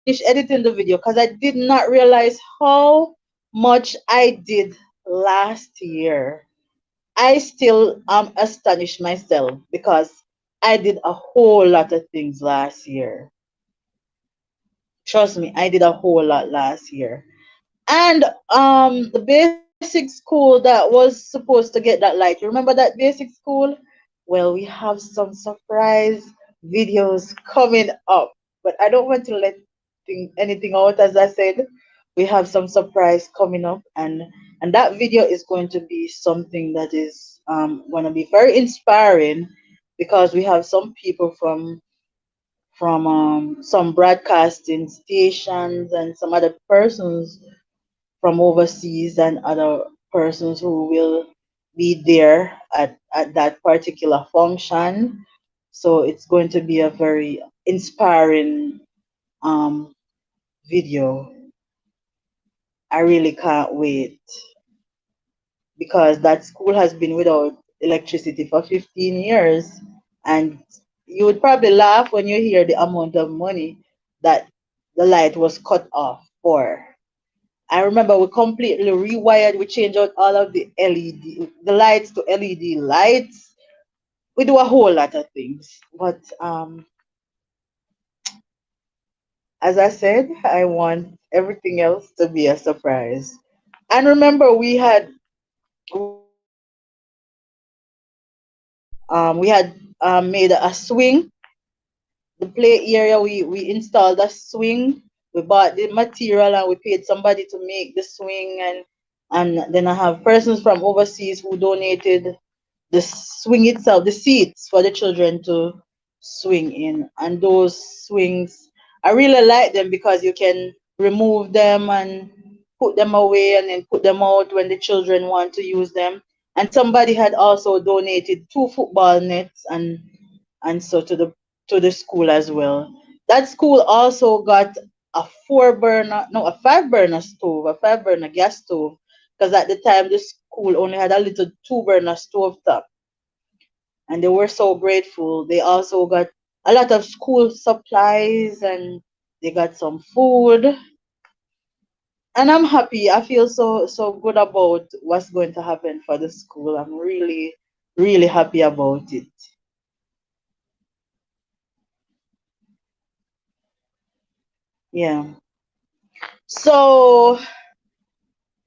finish editing the video because I did not realize how much I did last year. I still am astonished myself because I did a whole lot of things last year. Trust me, I did a whole lot last year. And the basic school that was supposed to get that light, you remember that basic school? Well, we have some surprise videos coming up, but I don't want to let anything out, as I said. we have some surprise coming up, and that video is going to be something that is going to be very inspiring because we have some people from some broadcasting stations and some other persons from overseas and other persons who will be there at that particular function. So it's going to be a very inspiring um, video. I really can't wait because that school has been without electricity for 15 years. And you would probably laugh when you hear the amount of money that the light was cut off for. I remember we completely rewired, we changed out all of the LED, the lights to LED lights. We do a whole lot of things. But as I said, I want everything else to be a surprise. And remember, we had made a swing, the play area. We installed a swing. We bought the material and we paid somebody to make the swing, and then I have persons from overseas who donated the swing itself, the seats for the children to swing in. And those swings, I really like them because you can remove them and put them away and then put them out when the children want to use them. And somebody had also donated two football nets and so to the school as well. That school also got a four burner, no, a five burner stove, a five burner gas stove, because at the time the school only had a little two burner stove top, and they were so grateful. They also got a lot of school supplies and they got some food, and I'm happy. I feel so good about what's going to happen for the school. I'm really happy about it. Yeah. So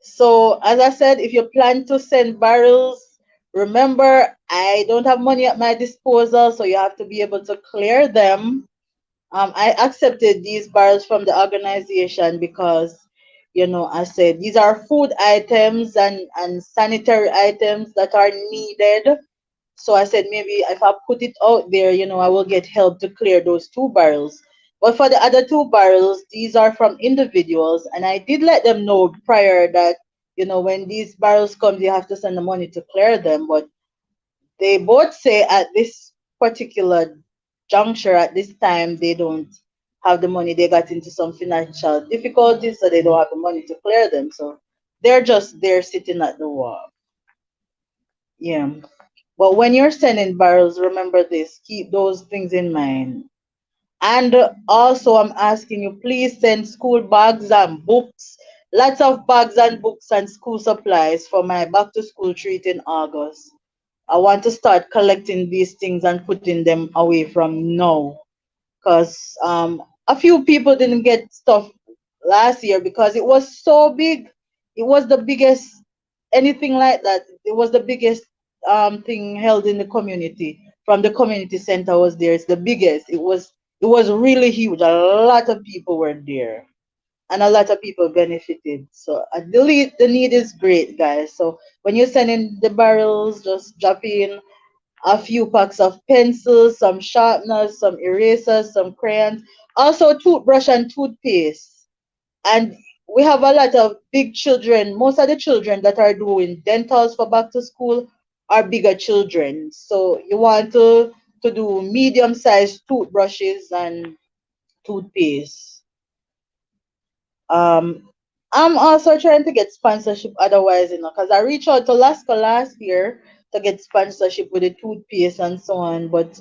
So, as I said, if you plan to send barrels, remember I don't have money at my disposal, so you have to be able to clear them. I accepted these barrels from the organization because, I said these are food items and sanitary items that are needed. So I said maybe if I put it out there, I will get help to clear those two barrels. But for the other two barrels, these are from individuals, and I did let them know prior that, when these barrels come, you have to send the money to clear them. But they both say at this particular juncture, at this time, they don't have the money. They got into some financial difficulties, so they don't have the money to clear them. So they're just there sitting at the wall. Yeah. But when you're sending barrels, remember this, keep those things in mind. And also, I'm asking you, please send school bags and books. Lots of bags and books and school supplies for my back to school treat in August. I want to start collecting these things and putting them away from now, because a few people didn't get stuff last year because it was so big. It was the biggest anything like that. It was the biggest thing held in the community. From the community center was there. It's the biggest. It was really huge. A lot of people were there. And a lot of people benefited. So the need is great, guys. So when you send in the barrels, just drop in a few packs of pencils, some sharpeners, some erasers, some crayons, also toothbrush and toothpaste. And we have a lot of big children. Most of the children that are doing dentals for back to school are bigger children. So you want to do medium sized toothbrushes and toothpaste. Um, I'm also trying to get sponsorship otherwise, because I reached out to Lasco last year to get sponsorship with the toothpaste and so on, but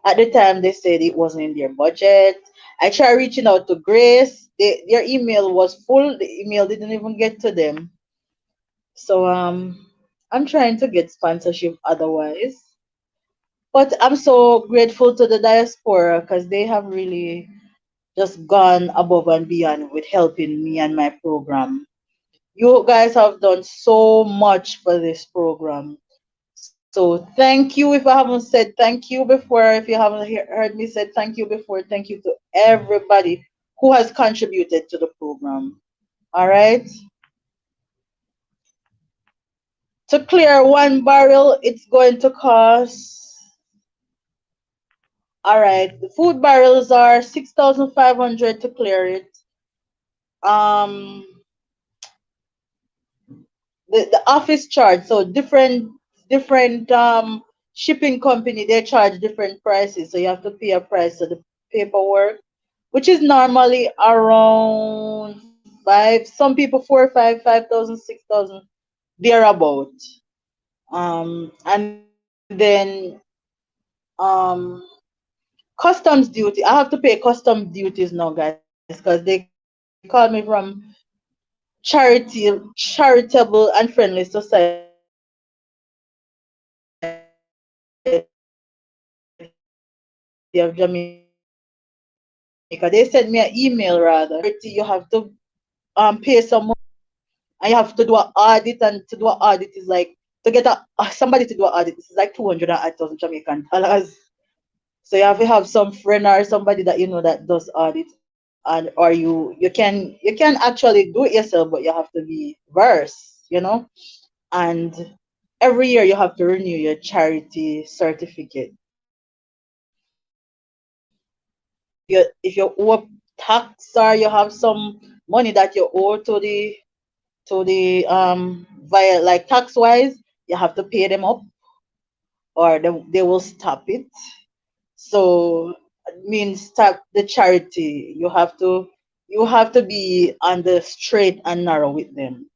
at the time they said it wasn't in their budget. I tried reaching out to Grace. Their email was full. The email didn't even get to them. So I'm trying to get sponsorship otherwise. But I'm so grateful to the diaspora because they have really just gone above and beyond with helping me and my program. You guys have done so much for this program. So thank you. If I haven't said thank you before, if you haven't heard me say thank you before, thank you to everybody who has contributed to the program. All right. To clear one barrel, it's going to cost. All right. The food barrels are 6,500 to clear it. Um, the office charge. So different shipping company they charge different prices. So you have to pay a price for the paperwork, which is normally around five. Some people 4, 5, 5,000, 6,000 thereabout. And then um customs duty. I have to pay customs duties now, guys, because they call me from charitable and friendly society of Jamaica. They sent me an email rather. You have to pay some money. And you have to pay some money, and you have to do an audit. And to do an audit is like to get somebody to do an audit. This is like 200,000 Jamaican dollars. So you have to have some friend or somebody that you know that does audit, and or you can actually do it yourself, but you have to be versed. And every year you have to renew your charity certificate. If you owe tax, or you have some money that you owe to the via like tax wise, you have to pay them up, or they will stop it. So it means stop the charity. You have to be on the straight and narrow with them.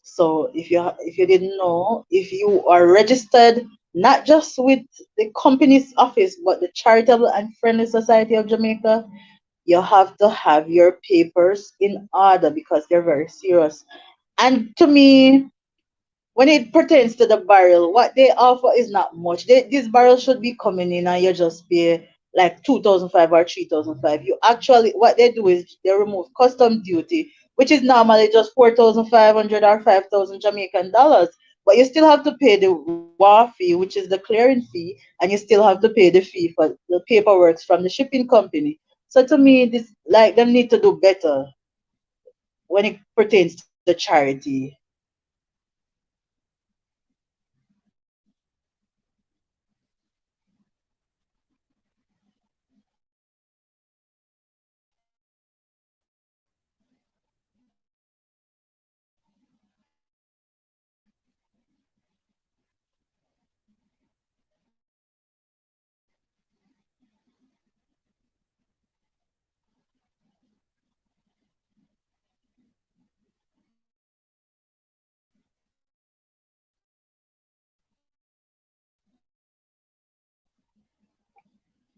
So if you didn't know, if you are registered not just with the company's office but the Charitable and Friendly Society of Jamaica, you have to have your papers in order because they're very serious. And to me, when it pertains to the barrel, what they offer is not much. This barrel should be coming in and you just pay like 2,005 or 3,005. You actually, what they do is they remove custom duty, which is normally just 4,500 or 5,000 Jamaican dollars. But you still have to pay the WA fee, which is the clearing fee, and you still have to pay the fee for the paperwork from the shipping company. So to me, this like them need to do better when it pertains to charity.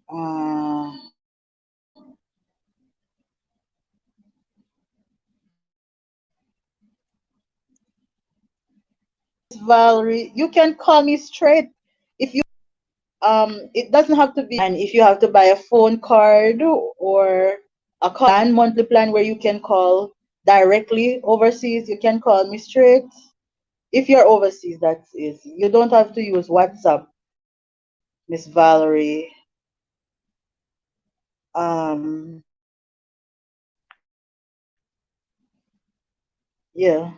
Uh, Miss Valerie, you can call me straight if you it doesn't have to be, and if you have to buy a phone card or a monthly plan where you can call directly overseas, you can call me straight. If you're overseas, that is. You don't have to use WhatsApp, Miss Valerie. Um yeah.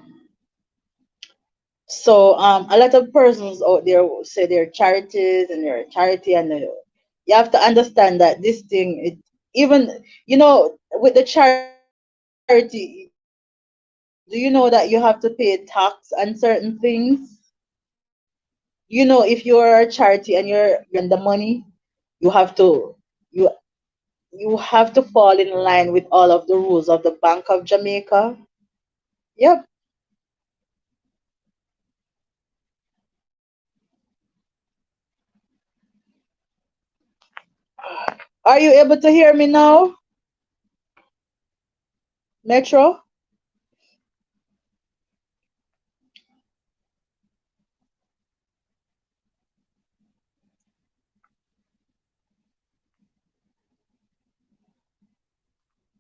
So a lot of persons out there will say they're charities and they're a charity, and you have to understand that this thing, even with the charity, do you know that you have to pay tax on certain things? If you're a charity and you're getting the money, you have to you you have to fall in line with all of the rules of the Bank of Jamaica. Yep. Are you able to hear me now, Metro?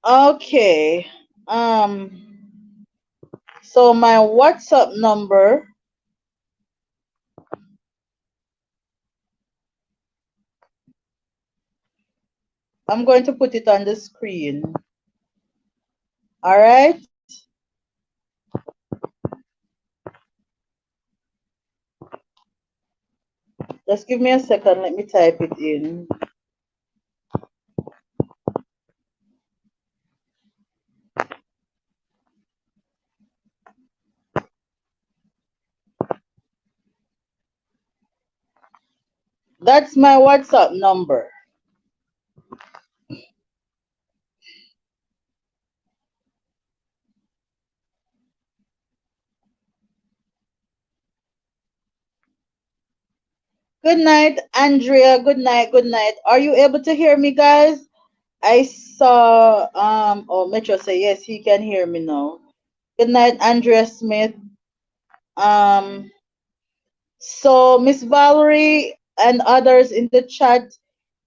Okay. So my WhatsApp number, I'm going to put it on the screen. All right. Just give me a second. Let me type it in. That's my WhatsApp number. Good night, Andrea. Good night. Good night. Are you able to hear me, guys? I saw oh Metro say yes, he can hear me now. Good night, Andrea Smith. Um so Miss Valerie and others in the chat,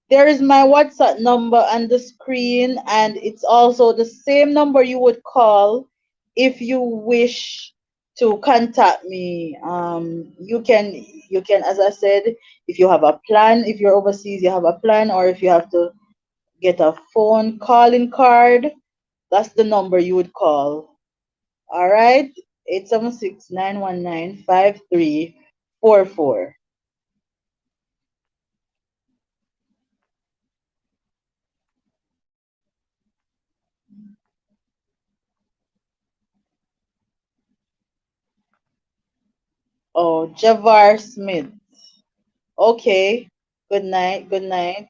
there is my WhatsApp number on the screen, and it's also the same number you would call if you wish to contact me. You can, as I said, if you have a plan, if you're overseas, you have a plan, or if you have to get a phone calling card, that's the number you would call. All right, 876-919-5344. Oh, Javar Smith. Okay. Good night. Good night.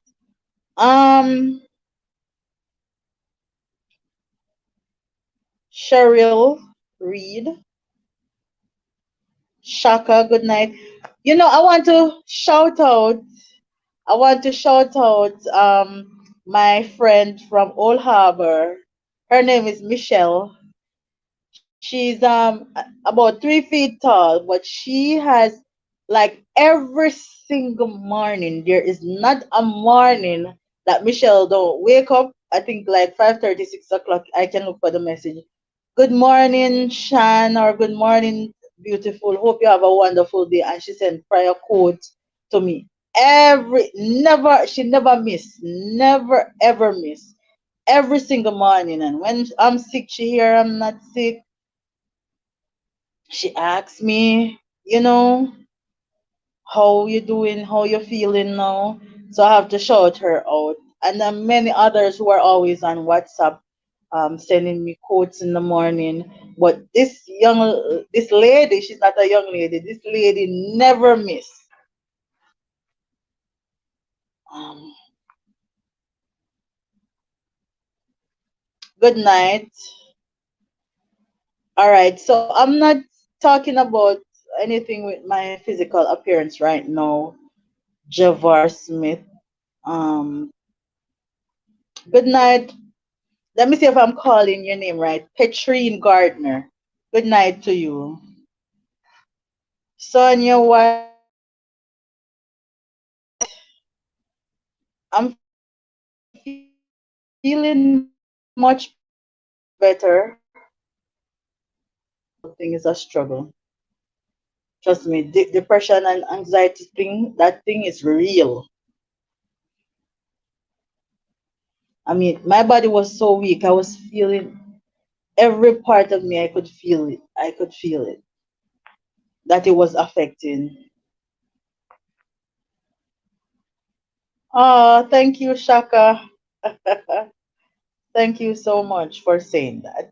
Um, Cheryl Reed. Shaka. Good night. I want to shout out. I want to shout out my friend from Old Harbor. Her name is Michelle. She's about 3 feet tall, but she has, like, every single morning. There is not a morning that Michelle don't wake up. I think like 5:30, 6 o'clock. I can look for the message. Good morning, Shan, or good morning, beautiful. Hope you have a wonderful day. And she sent prayer quotes to me. She never miss, never ever miss. Every single morning. And when I'm sick, she hear I'm not sick, she asked me, how you doing, how you feeling now. So I have to shout her out. And then many others who are always on WhatsApp, sending me quotes in the morning. But this lady, she's not a young lady. This lady never miss. Um, Good night. All right. So I'm not talking about anything with my physical appearance right now. Javar Smith. Um, Good night. Let me see if I'm calling your name right. Petrine Gardner. Good night to you. Sonia White. I'm feeling much better. Mental thing is a struggle. Trust me, depression and anxiety thing, that thing is real. I mean, my body was so weak. I was feeling every part of me. I could feel it. I could feel it. That it was affecting. Oh, thank you, Shaka. Thank you so much for saying that.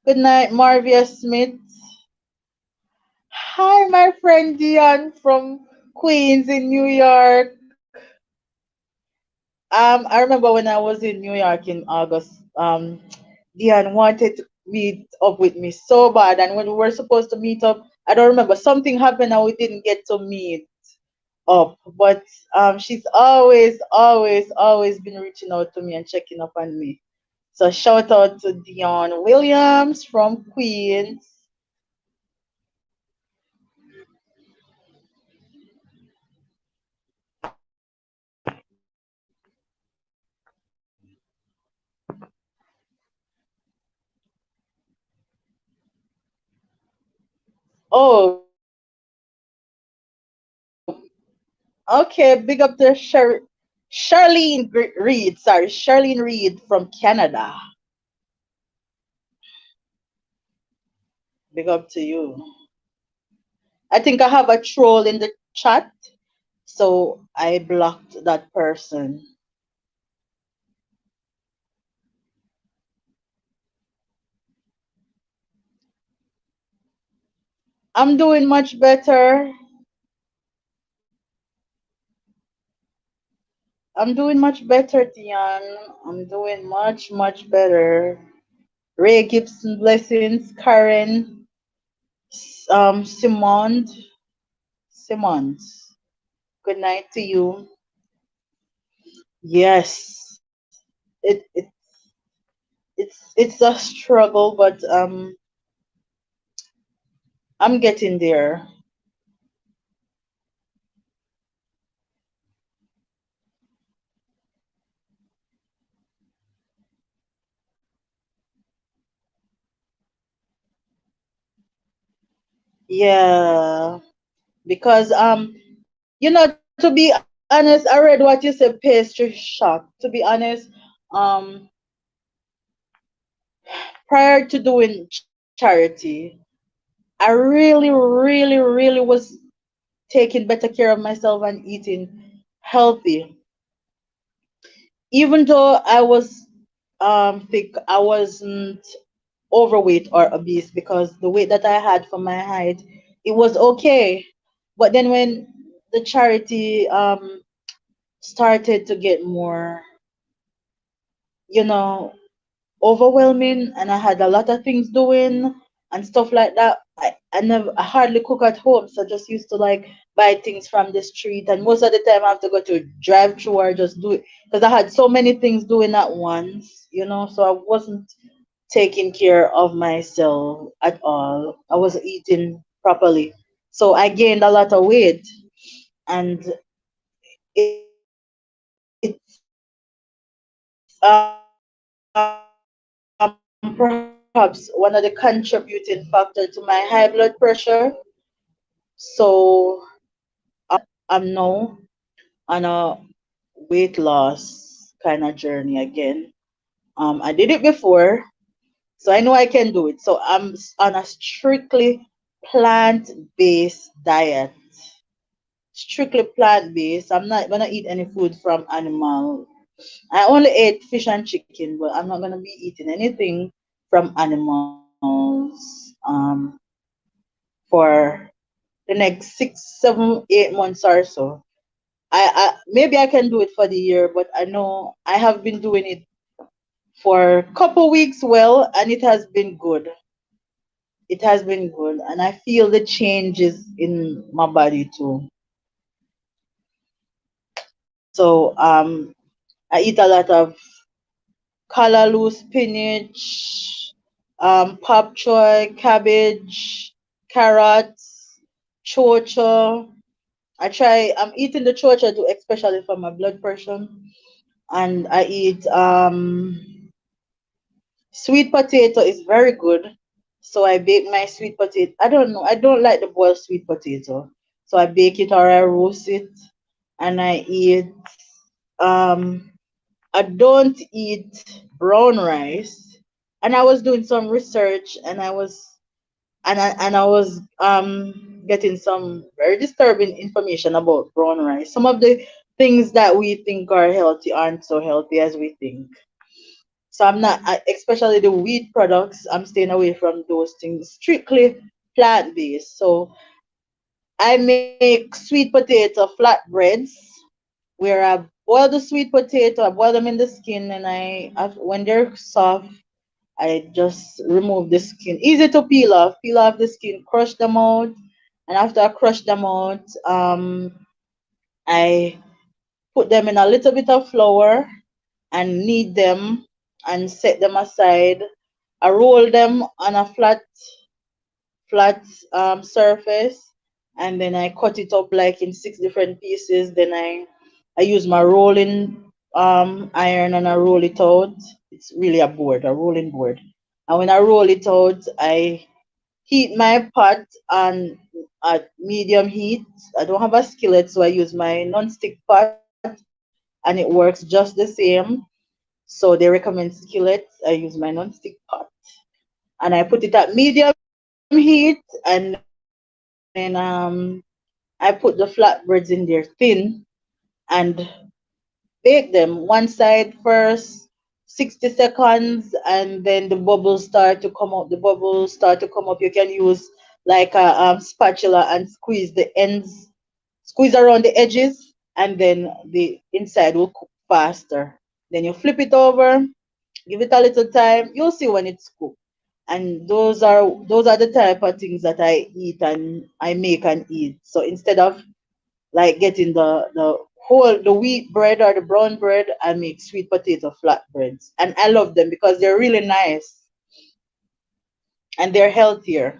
Good night, Marvia Smith. Hi, my friend Dion from Queens in New York. I remember when I was in New York in August. Dion wanted to meet up with me so bad, and when we were supposed to meet up, I don't remember, something happened and we didn't get to meet up. But she's always been reaching out to me and checking up on me. So shout out to Dion Williams from Queens. Oh, okay. Big up to Reed. Sorry, Charlene Reed from Canada. Big up to you. I think I have a troll in the chat, so I blocked that person. I'm doing much better. I'm doing much better, Tian. I'm doing much, much better. Ray Gibson, blessings. Karen, Simons. Good night to you. Yes, it's a struggle, but I'm getting there. Yeah, because to be honest, I read what you said, pastry shop. To be honest, um, prior to doing charity, I really was taking better care of myself and eating healthy. Even though I was thick, I wasn't overweight or obese because the weight that I had for my height, it was okay. But then when the charity started to get more, you know, overwhelming, and I had a lot of things doing and stuff like that. I hardly cook at home, so I just used to like buy things from the street, and most of the time I have to go to drive through or just do it because I had so many things doing at once, so I wasn't taking care of myself at all. I wasn't eating properly. So I gained a lot of weight, and it's perhaps one of the contributing factor to my high blood pressure. So I'm now on a weight loss kind of journey again. I did it before, so I know I can do it. So I'm on a strictly plant-based diet. Strictly plant-based. I'm not gonna eat any food from animal. I only ate fish and chicken, but I'm not gonna be eating anything from animals for the next 6, 7, 8 months or so. I maybe I can do it for the year, but I know I have been doing it for a couple weeks well, and it has been good. It has been good, and I feel the changes in my body too. So I eat a lot of callaloo, spinach, pop choy, cabbage, carrots, chocha. I'm eating the chocha too, especially for my blood pressure. And I eat sweet potato is very good. So I bake my sweet potato. I don't know. I don't like the boiled sweet potato. So I bake it or I roast it, and I eat um I don't eat brown rice. And I was doing some research, and I was getting some very disturbing information about brown rice. Some of the things that we think are healthy aren't so healthy as we think. So especially the wheat products, I'm staying away from those things. Strictly plant-based. So I make sweet potato flatbreads where I boil the sweet potato, I boil them in the skin, and when they're soft, I just remove the skin. Easy to peel off the skin, crush them out, and after I crush them out, I put them in a little bit of flour and knead them and set them aside. I roll them on a flat surface, and then I cut it up like in 6 different pieces. Then I use my rolling iron and I roll it out. It's really a rolling board. And when I roll it out, I heat my pot on at medium heat. I don't have a skillet, so I use my non-stick pot, and it works just the same. So they recommend skillets. I use my non-stick pot, and I put it at medium heat, and then I then I put the flatbreads in there thin and bake them one side first 60 seconds, and then the bubbles start to come up. The bubbles start to come up. You can use like a spatula and squeeze the ends, squeeze around the edges, and then the inside will cook faster. Then you flip it over, give it a little time, you'll see when it's cooked. And those are the type of things that I eat and I make and eat. So instead of like getting the wheat bread or the brown bread, I make sweet potato flatbreads. And I love them because they're really nice and they're healthier.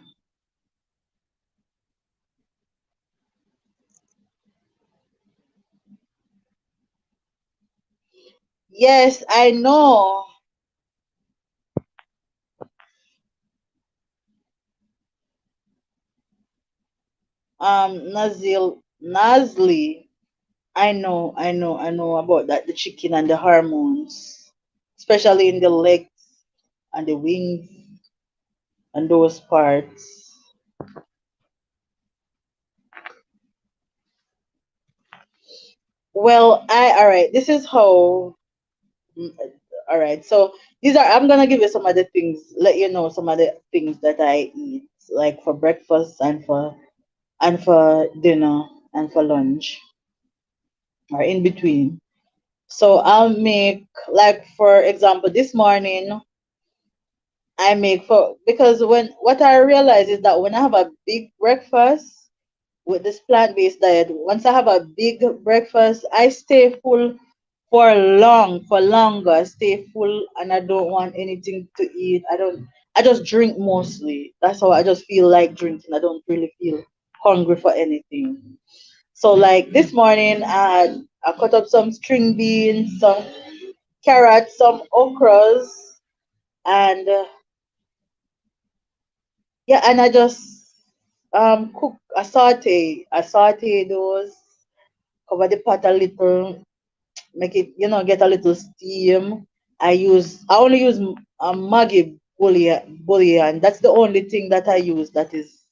Yes, I know. Nazli. I know about that, the chicken and the hormones, especially in the legs and the wings and those parts. Well, all right. This is how. mm, All right. So these are. I'm gonna give you some of the things. Let you know some of the things that I eat, like for breakfast and for dinner and for lunch or in between. So I'll make, like, for example, this morning I make for, because when what I realize is that when I have a big breakfast with this plant-based diet, once I have a big breakfast, I stay full for longer. I stay full and I don't want anything to eat. I just drink mostly. That's how I just feel like drinking. I don't really feel hungry for anything. So like this morning I cut up some string beans, some carrots, some okras, and yeah, and I just cook I saute those, cover the pot a little, make it, get a little steam. I only use Maggi bouillon. That's the only thing that I use that is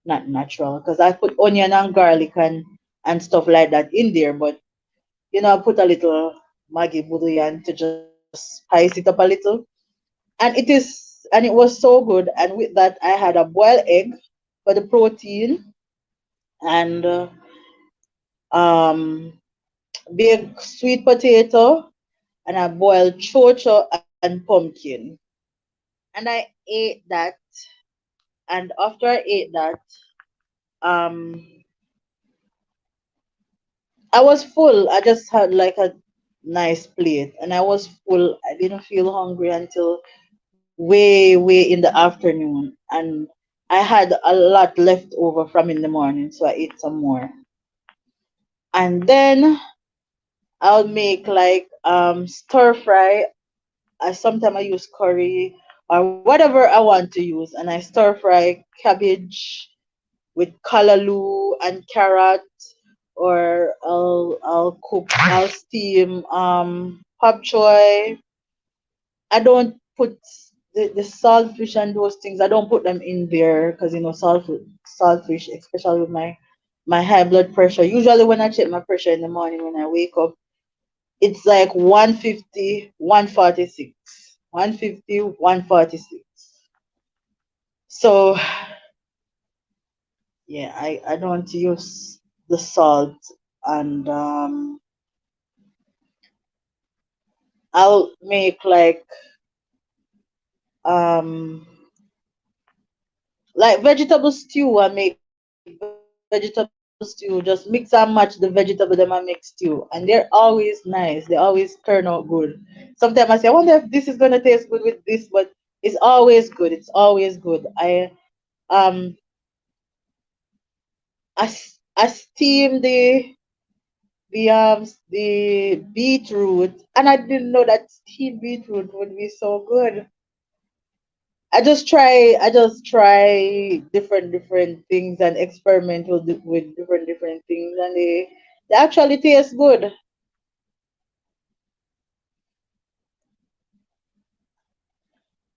not natural, because I put onion and garlic and stuff like that in there. But I put a little Maggi bouillon to just spice it up a little, and it was so good. And with that, I had a boiled egg for the protein, and um, baked sweet potato, and I boiled chocho and pumpkin. And I ate that. And after I ate that, um, I was full. I just had like a nice plate, and I was full. I didn't feel hungry until way in the afternoon, and I had a lot left over from in the morning, so I ate some more. And then I'll make like stir fry. Sometimes I use curry or whatever I want to use, and I stir fry cabbage with callaloo and carrot, or I'll steam pop choy. I don't put the saltfish and those things. I don't put them in there because saltfish, especially with my high blood pressure. Usually when I check my pressure in the morning when I wake up, it's like 150, 146, 150, 146. So yeah, I don't use the salt, and I'll make um like vegetable stew. I make vegetable stew. Just mix and match the vegetable them I make stew, and they're always nice. They always turn out good. Sometimes I say, I wonder if this is gonna taste good with this, but it's always good. Um I steam the beetroot, and I didn't know that steamed beetroot would be so good. I just try different things and experiment with different things, and they actually taste good.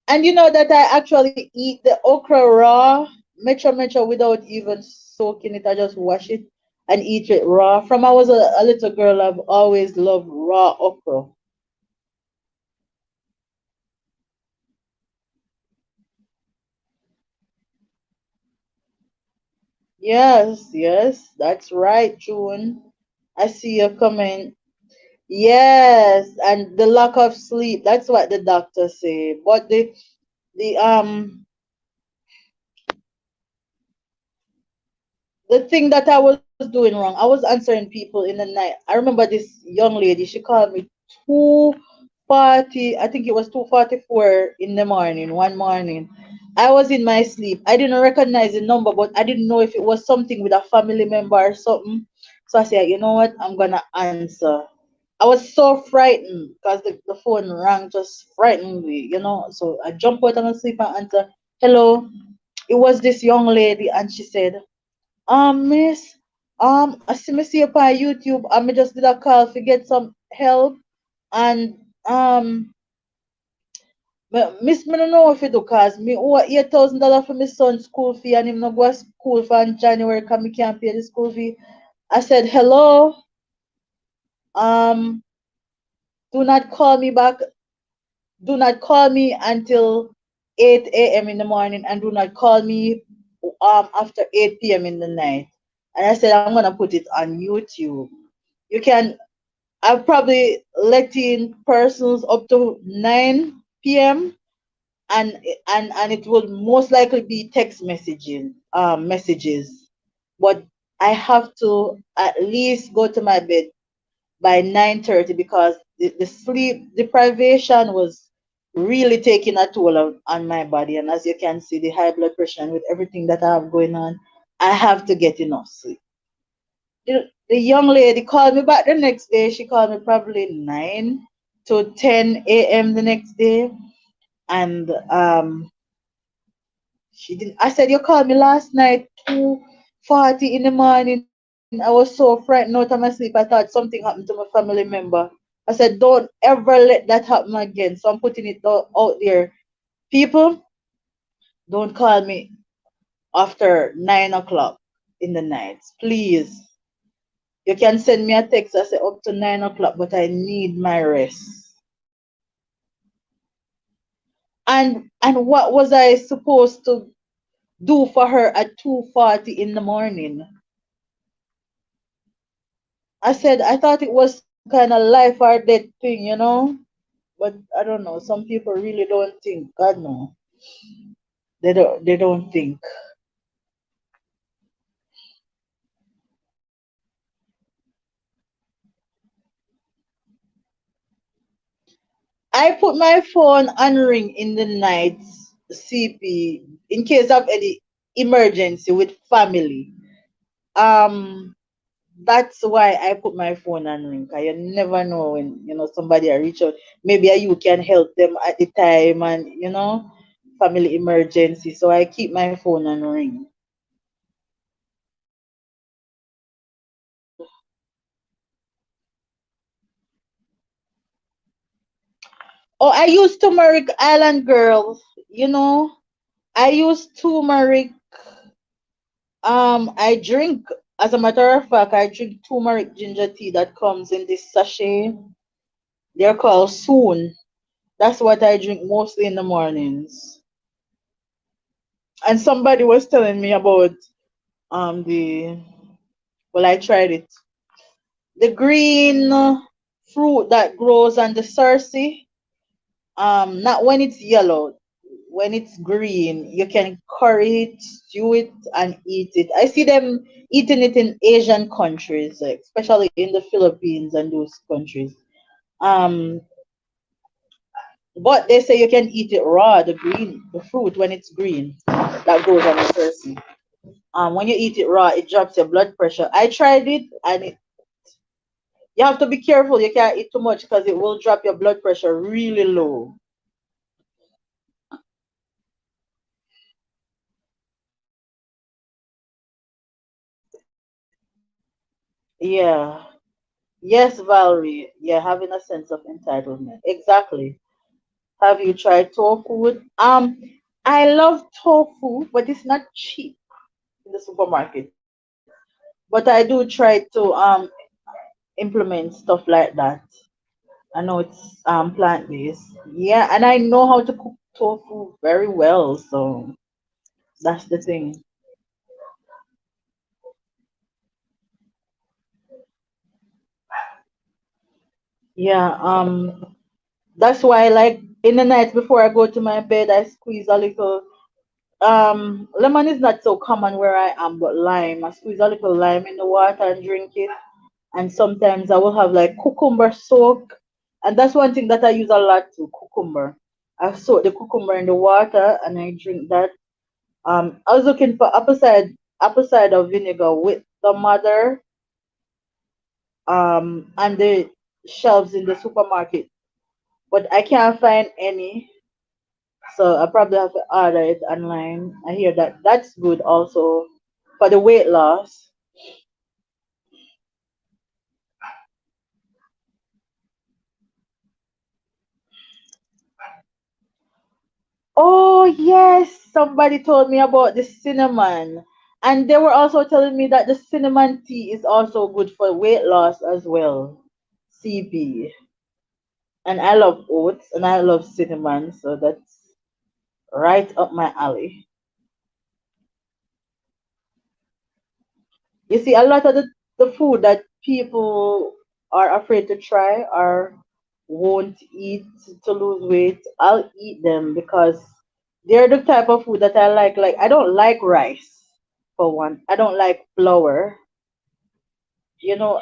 And you know that I actually eat the okra raw, mecha mecha, without even soak in it. I just wash it and eat it raw. From I was a little girl, I've always loved raw okra. Yes, yes, that's right, June. I see you coming. Yes, and the lack of sleep. That's what the doctor say. But the thing that I was doing wrong, I was answering people in the night. I remember this young lady, she called me 2:40, I think it was 2:44 in the morning, one morning. I was in my sleep. I didn't recognize the number, but I didn't know if it was something with a family member or something. So I said, you know what, I'm gonna answer. I was so frightened because the phone rang, just frightened me, you know. So I jumped out of my sleep and answered, hello. It was this young lady, and she said, miss, I see me see you on YouTube, and me just did a call to get some help, and miss, me no know if you do, cause me owe $8,000 for my son's school fee, and him no go to school for in January, cause me can't pay the school fee. I said, hello, um, do not call me back, do not call me until 8 a.m. in the morning, and do not call me after 8 p.m. in the night. And I said, I'm gonna put it on YouTube. You can, I've probably let in persons up to 9 p.m. and it will most likely be text messaging messages. But I have to at least go to my bed by 9:30 because the sleep deprivation was really taking a toll on my body. And as you can see, the high blood pressure and with everything that I have going on, I have to get enough sleep. The young lady called me back the next day. She called me probably 9 to 10 a.m. the next day. And she didn't. I said, you called me last night, 2:40 in the morning. I was so frightened out of my sleep. I thought something happened to my family member. I said, don't ever let that happen again. So I'm putting it out there. People, don't call me after 9 o'clock in the night. Please. You can send me a text. I say up to 9 o'clock, but I need my rest. And what was I supposed to do for her at 2:40 in the morning? I said I thought it was some kind of life or death thing, you know. But I don't know. Some people really don't think. God no, they don't think. I put my phone on ring in the night, CP, in case of any emergency with family. Um, that's why I put my phone on ring. 'Cause you never know when somebody I reach out. Maybe you can help them at the time, and family emergency. So I keep my phone on ring. Oh, I use turmeric island girl. You know, I use turmeric. I drink. As a matter of fact, I drink turmeric ginger tea that comes in this sachet. They're called Soon. That's what I drink mostly in the mornings. And somebody was telling me about the well, I tried it. The green fruit that grows on the Cersei. Not when it's yellow. When it's green, you can curry it, stew it, and eat it. I see them eating it in Asian countries, like, especially in the Philippines and those countries. Um, but they say you can eat it raw, the fruit when it's green, that grows on the Cersei. When you eat it raw, it drops your blood pressure. I tried it, and you have to be careful. You can't eat too much because it will drop your blood pressure really low. Yeah. Yes, Valerie. Yeah, having a sense of entitlement. Exactly. Have you tried tofu? I love tofu, but it's not cheap in the supermarket. But I do try to implement stuff like that. I know it's plant based. Yeah, and I know how to cook tofu very well, so that's the thing. Yeah, that's why like in the night before I go to my bed I squeeze a little lemon is not so common where I am, but lime. I squeeze a little lime in the water and drink it. And sometimes I will have like cucumber soak. And that's one thing that I use a lot too, cucumber. I soak the cucumber in the water and I drink that. I was looking for apple cider vinegar with the mother and the shelves in the supermarket, but I can't find any. So I probably have to order it online. I hear that that's good also for the weight loss. Oh yes, somebody told me about the cinnamon. And they were also telling me that the cinnamon tea is also good for weight loss as well. CB. And I love oats and I love cinnamon, so that's right up my alley. You see, a lot of the food that people are afraid to try or won't eat to lose weight, I'll eat them because they're the type of food that I like. Like, I don't like rice, for one. I don't like flour.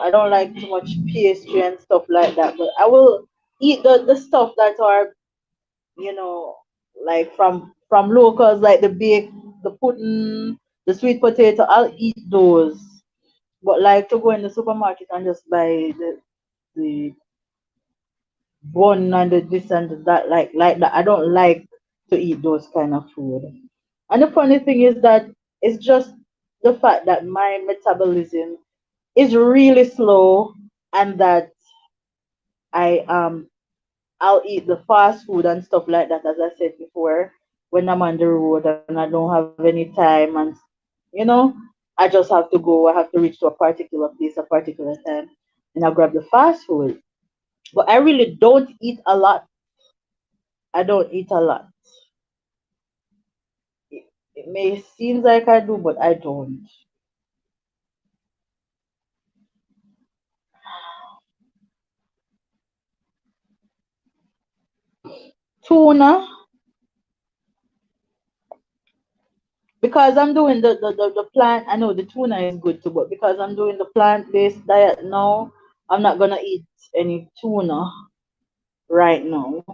I don't like too much pastry and stuff like that. But I will eat the stuff that are, you know, like from locals, like the bake, the pudding, the sweet potato. I'll eat those. But like to go in the supermarket and just buy the bun and the this and the that like that. I don't like to eat those kind of food. And the funny thing is that it's just the fact that my metabolism is really slow and that I I'll eat the fast food and stuff like that as I said before when I'm on the road and I don't have any time and you know I just have to go, I have to reach to a particular place, a particular time, and I'll grab the fast food. But I really don't eat a lot. I don't eat a lot. It may seem like I do, but I don't. Tuna, because I'm doing the plant. I know the tuna is good too, but because I'm doing the plant-based diet now, I'm not gonna eat any tuna right now.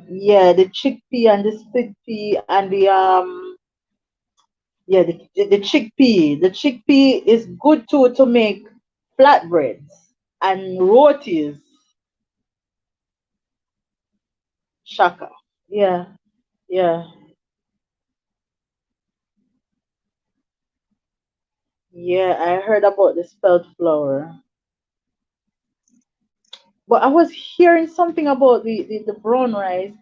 Yeah, the chickpea and the split pea and the chickpea. The chickpea is good too to make flatbreads and rotis. Shaka. Yeah, yeah, yeah. I heard about the spelt flour, but I was hearing something about the brown rice.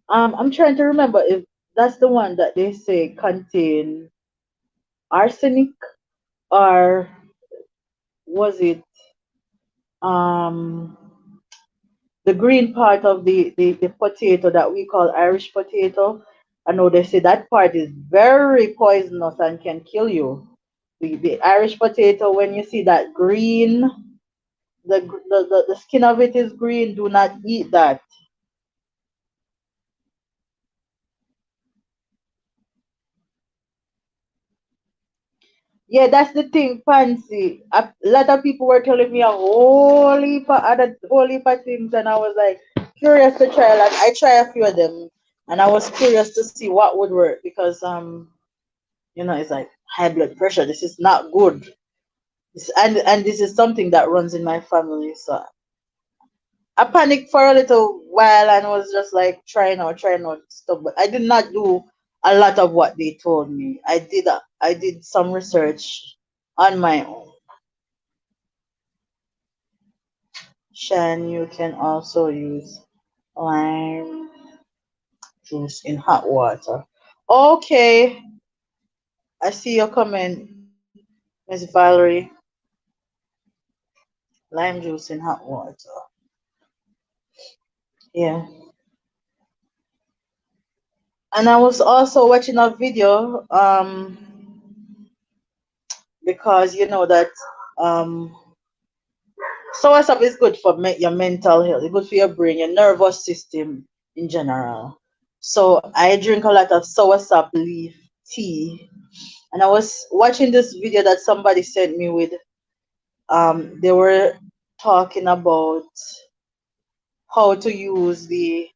I'm trying to remember if that's the one that they say contain arsenic or was it um the green part of the potato that we call Irish potato. I know they say that part is very poisonous and can kill you. The Irish potato, when you see that green, the skin of it is green, do not eat that. Yeah, that's the thing, fancy. A lot of people were telling me a whole heap of things, and I was like curious to try. Like I try a few of them, and I was curious to see what would work because it's like high blood pressure. This is not good. And this is something that runs in my family. So I panicked for a little while and was just like trying out stuff. But I did not do a lot of what they told me. I did some research on my own. Shan, you can also use lime juice in hot water. Okay, I see your comment, Miss Valerie. Lime juice in hot water. Yeah. And I was also watching a video, because you know that um soursop is good for your mental health, it's good for your brain, your nervous system in general. So I drink a lot of soursop leaf tea, and I was watching this video that somebody sent me with, they were talking about how to use the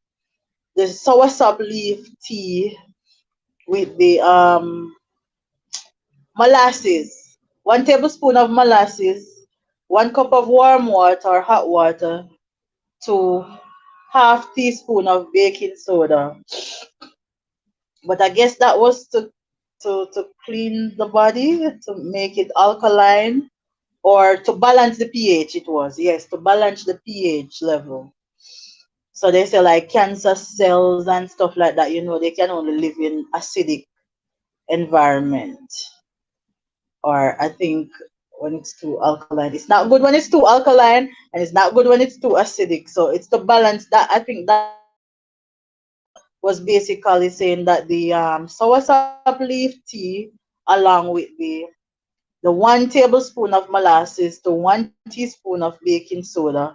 soursop leaf tea with the molasses. 1 tablespoon of molasses, 1 cup of warm water or hot water, to half teaspoon of baking soda. But I guess that was to clean the body, to make it alkaline, or to balance the pH. It was, yes, to balance the pH level. So they say like cancer cells and stuff like that, they can only live in acidic environment. Or I think when it's too alkaline. It's not good when it's too alkaline, and it's not good when it's too acidic. So it's to balance that. I think that was basically saying that the soursop leaf tea, along with the 1 tablespoon of molasses to 1 teaspoon of baking soda,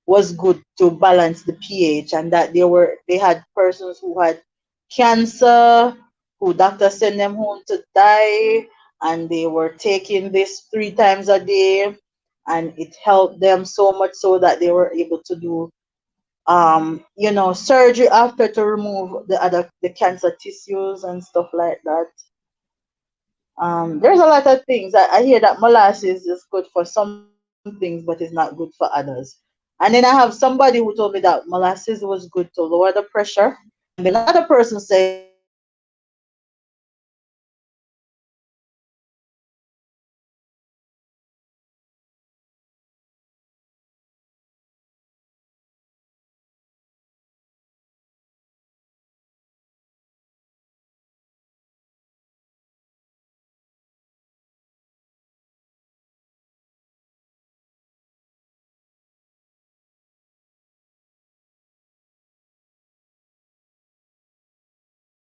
was good to balance the pH, and that they had persons who had cancer, who doctors sent them home to die, and they were taking this 3 times a day, and it helped them so much so that they were able to do surgery after to remove the cancer tissues and stuff like that. There's a lot of things. I hear that molasses is good for some things, but it's not good for others. And then I have somebody who told me that molasses was good to lower the pressure. And then another person said molasses was good to lower the pressure. And then another person said molasses was good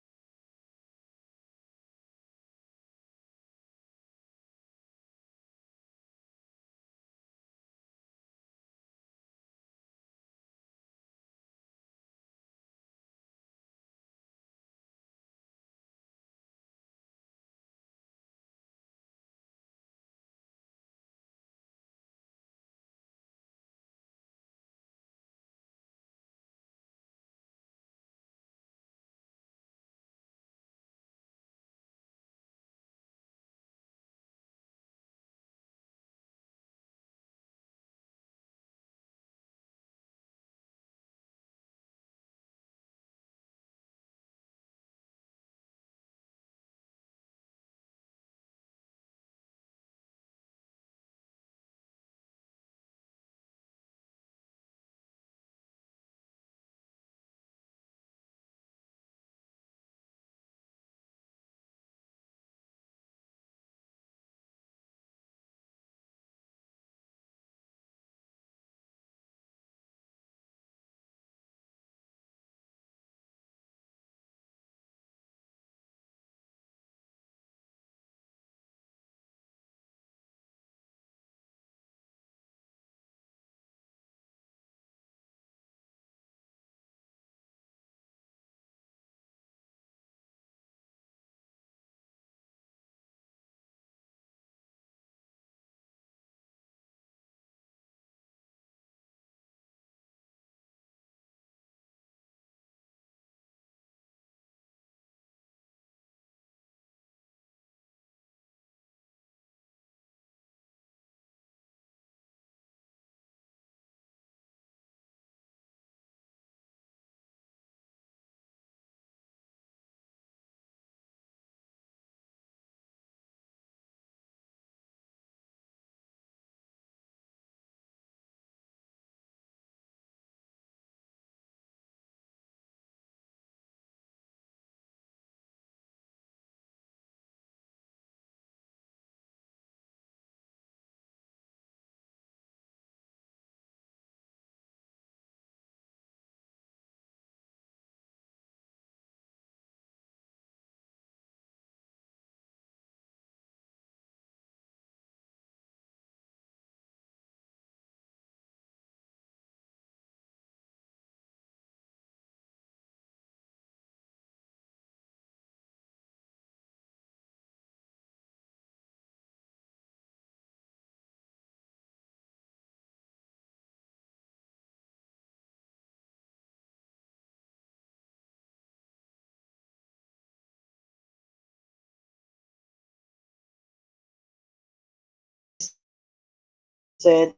Shan,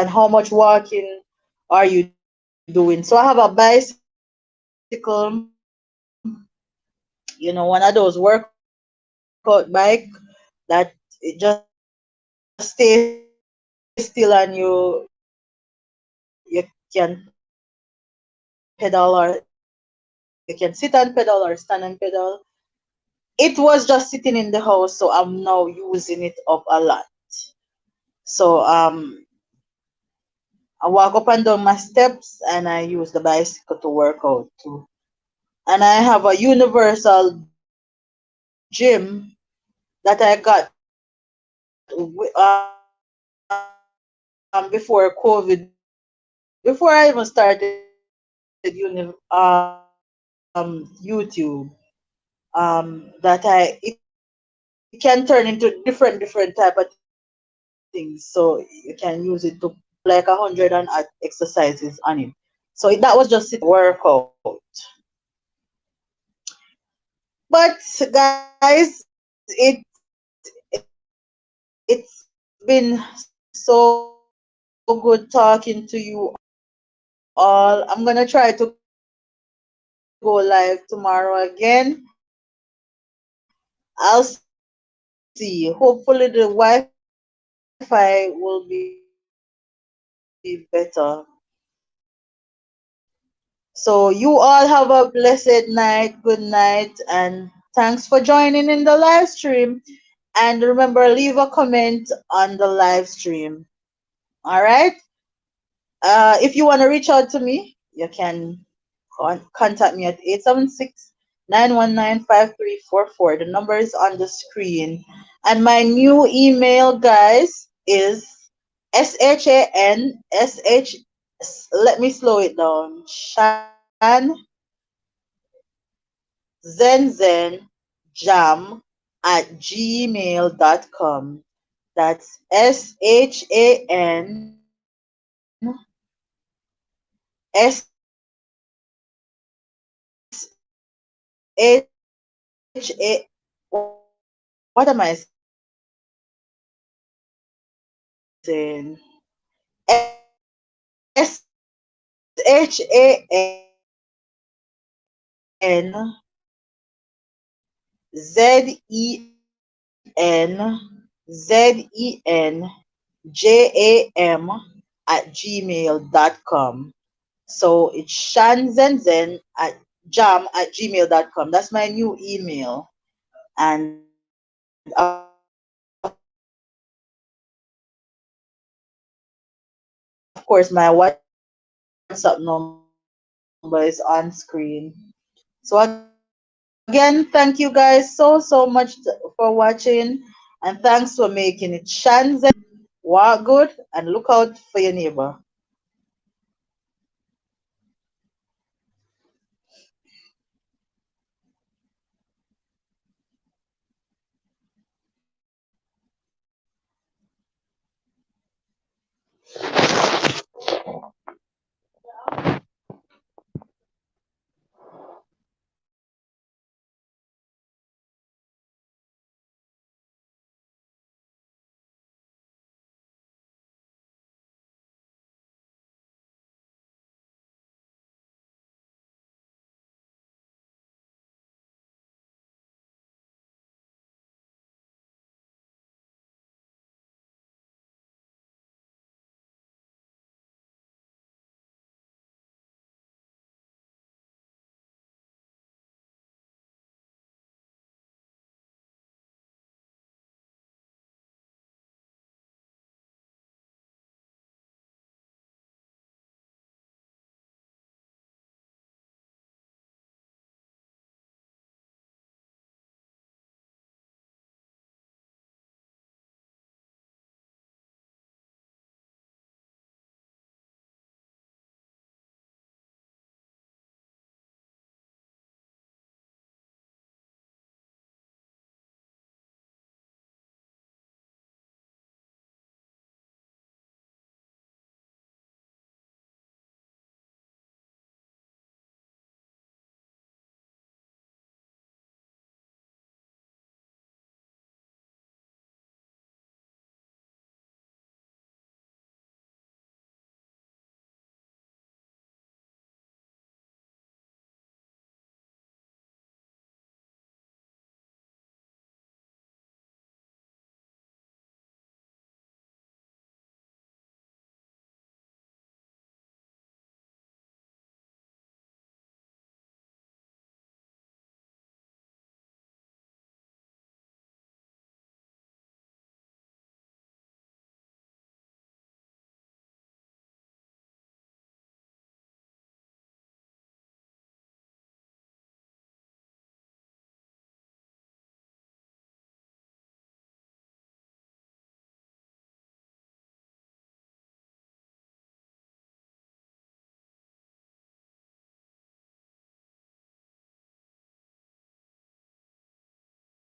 how much walking are you doing? So I have a bicycle, one of those workout bike that it just stay still and you can pedal or you can sit on pedal or stand on pedal. It was just sitting in the house, so I'm now using it up a lot. So I walk up and down my steps and I use the bicycle to work out too. And I have a universal gym that I got before COVID, before I even started YouTube. It can turn into different type of things. So you can use it to like 100 and odd exercises on it. So that was just sitting in the house doing my workout. But guys, it's been so good talking to you all. I'm gonna try to go live tomorrow again. I'll see. Hopefully the Wi-Fi will be better. So you all have a blessed night, good night, and thanks for joining in the live stream. And remember, leave a comment on the live stream. All right. If you want to reach out to me, you can contact me at 876-919-5344. The number is on the screen. And my new email, guys, is SHAN, let me slow it down. Shan Zenzen Jam at gmail.com. That's Shan, what am I saying? SHANZENZEN Jam at gmail.com. That's my new email. And of course, my WhatsApp number is on screen. So again, thank you guys so much for watching. And thanks for making it. Shan Zenzen, walk good and look out for your neighbor.